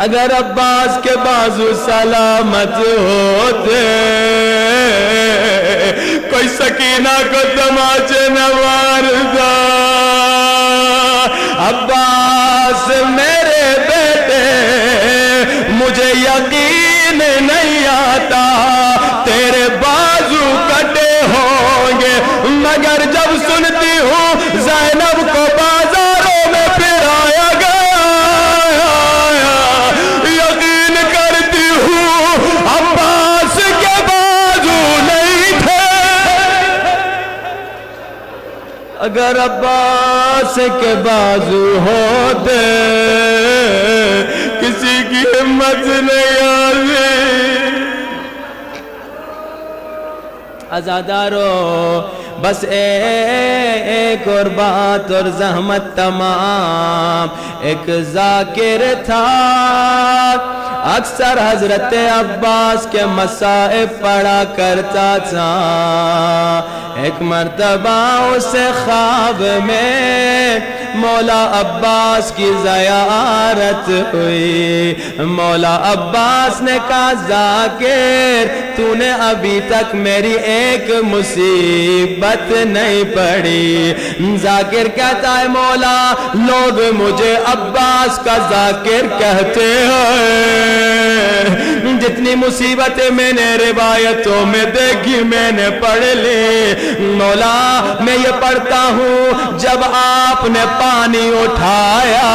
S1: اگر عباس کے بازو سلامت ہوتے کوئی سکینہ کو تماچے نہ مارتا۔ عباس میرے بیٹے مجھے یقین نہیں آتا تیرے بازو کٹے ہوں گے، مگر جب سنتی ہوں زینب کو بازاروں میں پھرایا گیا یقین کرتی ہوں عباس کے بازو نہیں تھے۔ اگر عباس کے بازو ہوتے کسی کی ہمت نہیں آتی۔ عزادارو بس ایک اور بات اور زحمت تمام، ایک ذاکر تھا اکثر حضرت عباس کے مصائب پڑھا کرتا تھا۔ ایک مرتبہ اسے خواب میں مولا عباس کی زیارت ہوئی، مولا عباس نے کہا ذاکر تو نے ابھی تک میری ایک مصیبت نہیں پڑھی۔ ذاکر کہتا ہے مولا لوگ مجھے عباس کا ذاکر کہتے ہیں، جتنی مصیبتیں میں نے روایتوں میں دیکھی میں نے پڑھ لی۔ مولا میں یہ پڑھتا ہوں جب آپ نے پانی اٹھایا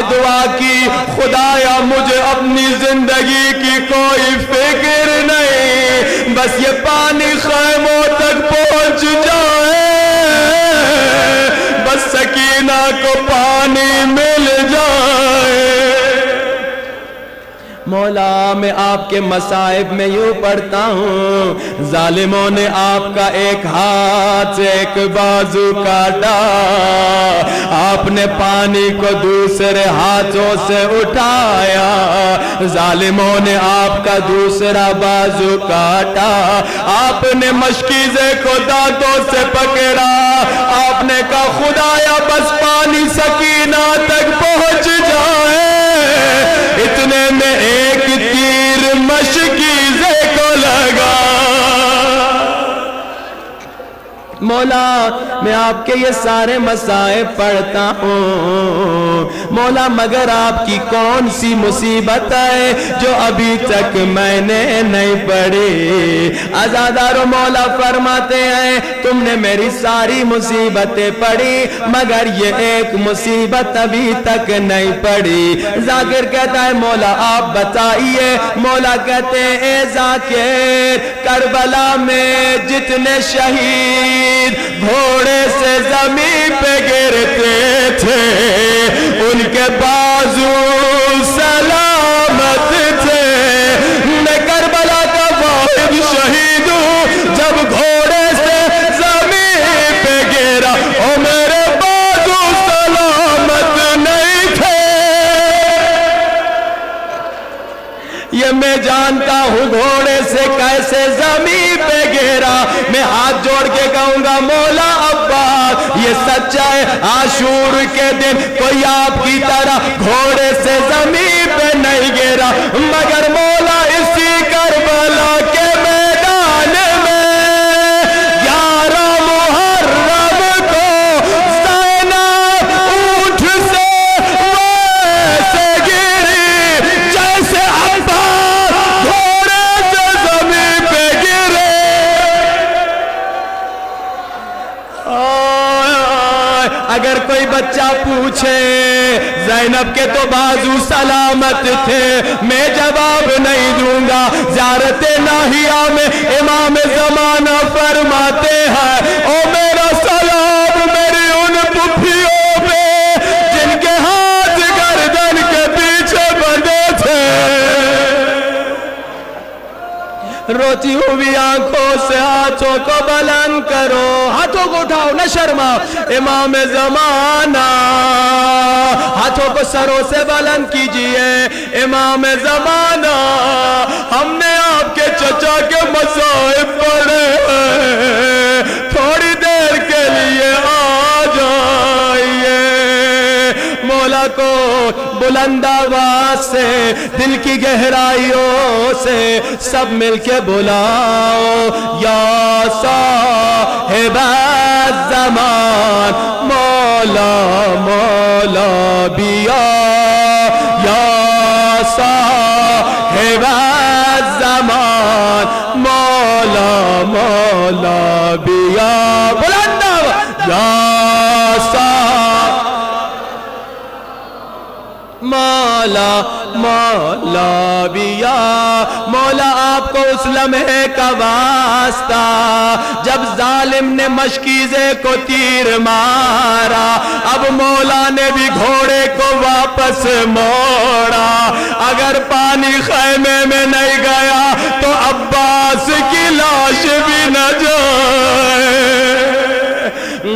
S1: دعا کی خدایا مجھے اپنی زندگی کی کوئی فکر نہیں، بس یہ پانی خیموں تک پہنچ جائے، بس سکینہ کو پانی مل جائے۔ مولا میں آپ کے مصائب میں یوں پڑھتا ہوں، ظالموں نے آپ کا ایک ہاتھ سے ایک بازو کاٹا، آپ نے پانی کو دوسرے ہاتھوں سے اٹھایا، ظالموں نے آپ کا دوسرا بازو کاٹا، آپ نے مشکیزے کو دانتوں سے پکڑا، آپ نے کہا خدایا بس پانی سکینہ تک پہنچ جائے، اتنے میں ایک تیر مشکیزے کو لگا۔ مولا میں آپ کے یہ سارے مصائب پڑھتا ہوں، مولا مگر آپ کی کون سی مصیبت ہے جو ابھی تک میں نے نہیں پڑھی؟ عزادارو مولا فرماتے ہیں تم نے میری ساری مصیبتیں پڑھی مگر یہ ایک مصیبت ابھی تک نہیں پڑھی۔ ذاکر کہتا ہے مولا آپ بتائیے، مولا کہتے ہیں اے ذاکر کربلا میں جتنے شہید گھوڑے سے زمین پہ گرتے تھے ان کے بازو سلامت تھے، میں کربلا کا واحد شہید ہوں جب گھوڑے سے زمین پہ گرا اور میرے بازو سلامت نہیں تھے۔ یہ میں جانتا ہوں گھوڑے سے کیسے زمین پہ گرا، میں ہاتھ جوڑ کے کہوں گا مولا عباس یہ سچا ہے، عاشور کے دن کوئی آپ کی طرح گھوڑے سے زمین پہ نہیں گرا، مگر مولا اسی کربلا کے میدان میں 11 محرم کو زینب اونٹ سے ویسے گری جیسے عباس گھوڑے سے زمین پہ گرے۔ اگر کوئی بچہ پوچھے زینب کے تو بازو سلامت تھے، میں جواب نہیں دوں گا۔ زیارت ناہیہ میں امام زمانہ فرماتے ہیں او میرا سلام میری ان پھپھیوں پہ جن کے ہاتھ گردن کے پیچھے بندھے تھے، روتی ہوئی آنکھوں سے ہاتھوں کو بلند کرو، ہاتھوں کو اٹھاؤ نہ شرماؤ، امام زمانہ ہاتھوں کو سروں سے بلند کیجئے۔ امام زمانہ ہم نے آپ کے چچا کے مصائب پڑھے ہیں، تھوڑی دیر کے لیے آ جائیے۔ مولا کو بلند آواز سے دل کی گہرائیوں سے سب مل کے بلاؤ، یا صاحب الزمان مولا مولا بیا، یا صاحب الزمان مولا مولا بیا، بلند آواز یا صاحب مولا مولا بیا۔ مولا آپ کو اس لمحے کا واسطہ جب ظالم نے مشکیزے کو تیر مارا، اب مولا نے بھی گھوڑے کو واپس موڑا، اگر پانی خیمے میں نہیں گیا تو عباس کی لاش بھی نہ جائے۔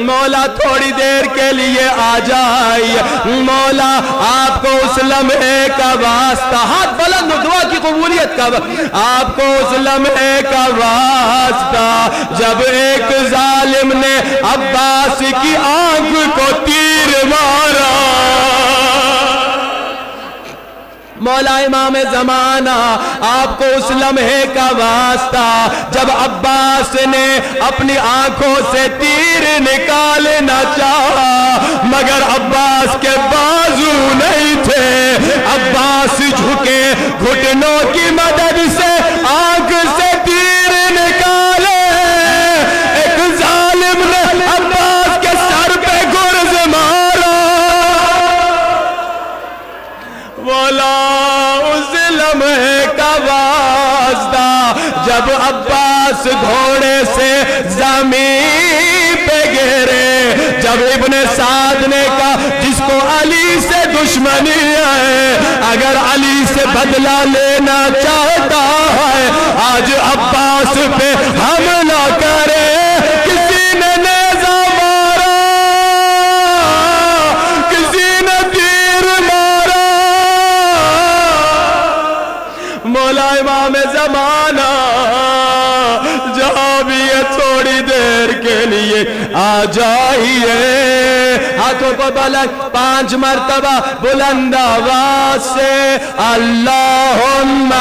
S1: مولا تھوڑی دیر کے لیے آ جائیے، مولا آپ کو اس لمحے کا واسطہ، ہاتھ بلند دعا کی قبولیت کا آپ کو اس لمحے کا واسطہ جب ایک ظالم نے عباس کی آنکھ کو تیر مارا، مولا امام زمانہ آپ کو اس لمحے کا واسطہ جب عباس نے اپنی آنکھوں سے تیر نکالنا چاہا مگر عباس کے بازو نہیں تھے، عباس جھکے گھٹنوں کی مدد سے آنکھ سے تیر نکالے، ایک ظالم نے عباس کے سر پہ گرز مارا،
S3: جب عباس گھوڑے سے زمین پہ گرے، جب ابن سعد نے کہا جس کو علی سے دشمنی ہے، اگر علی سے بدلہ لینا چاہتا ہے آج عباس پہ حملہ کرے. کسی نے نیزہ مارا، کسی نے تیر مارا، مولا امام زمانہ جہاں بھی ہے تھوڑی دیر کے لیے آ جائیے. ہاتھوں کو بلند 5 مرتبہ بلند آواز سے اللہم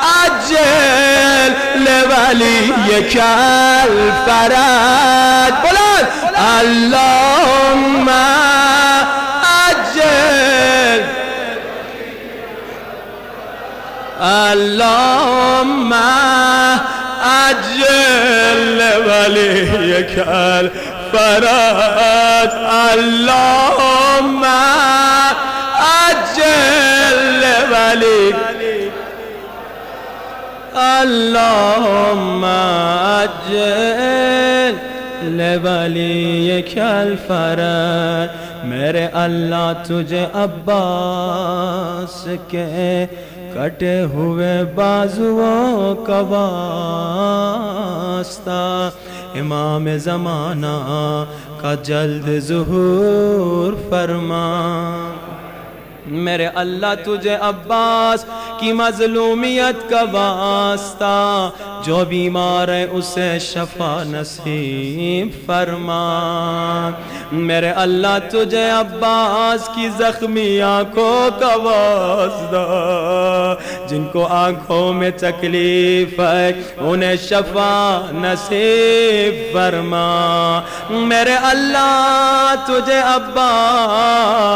S3: عجل لولیک الفرج. بلند اللہم عجل، اللہم عجل لولیک الفرج، اللہم عجل لولیک، اللہم عجل لولیک الفرج. میرے اللہ تجھے عباس کے کٹے ہوئے بازوؤں کا واسطہ، امام زمانہ کا جلد ظہور فرما. میرے اللہ تجھے عباس کی مظلومیت کا واسطہ، جو بیمار ہے اسے شفا نصیب فرما. میرے اللہ تجھے عباس کی زخمی آنکھوں کا واسطہ، جن کو آنکھوں میں تکلیف ہے انہیں شفا نصیب فرما. میرے اللہ تجھے عباس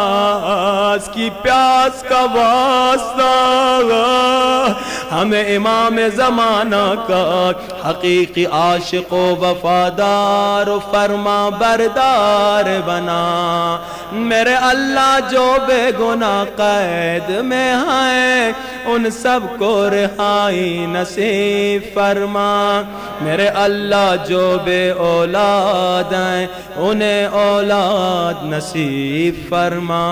S3: کی پیاس کا واسطہ، ہمیں امام زمانہ کا حقیقی عاشق و وفادار و فرما بردار بنا. میرے اللہ جو بے گناہ قید میں ہیں ان سب کو رہائی نصیب فرما. میرے اللہ جو بے اولاد ہیں انہیں اولاد نصیب فرما.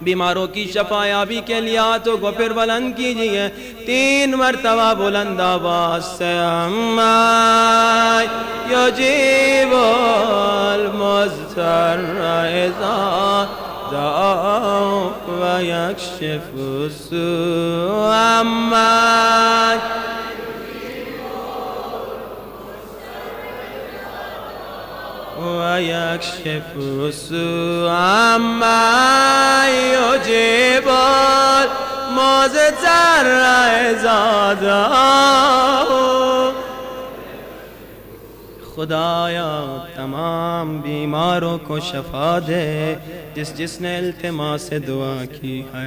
S3: بیماروں کی شفا یابی کے لیے ہاتھوں کو پھر بلند کیجئے 3 مرتبہ بلند آواز سے. اما یجیب المضطر اذا دعاه ویکشف السوء، اما ويكشف السوء، عما يجيب المضطر إذا دعاه. خدایا تمام بیماروں کو شفا دے، جس نے التماس دعا کی ہے.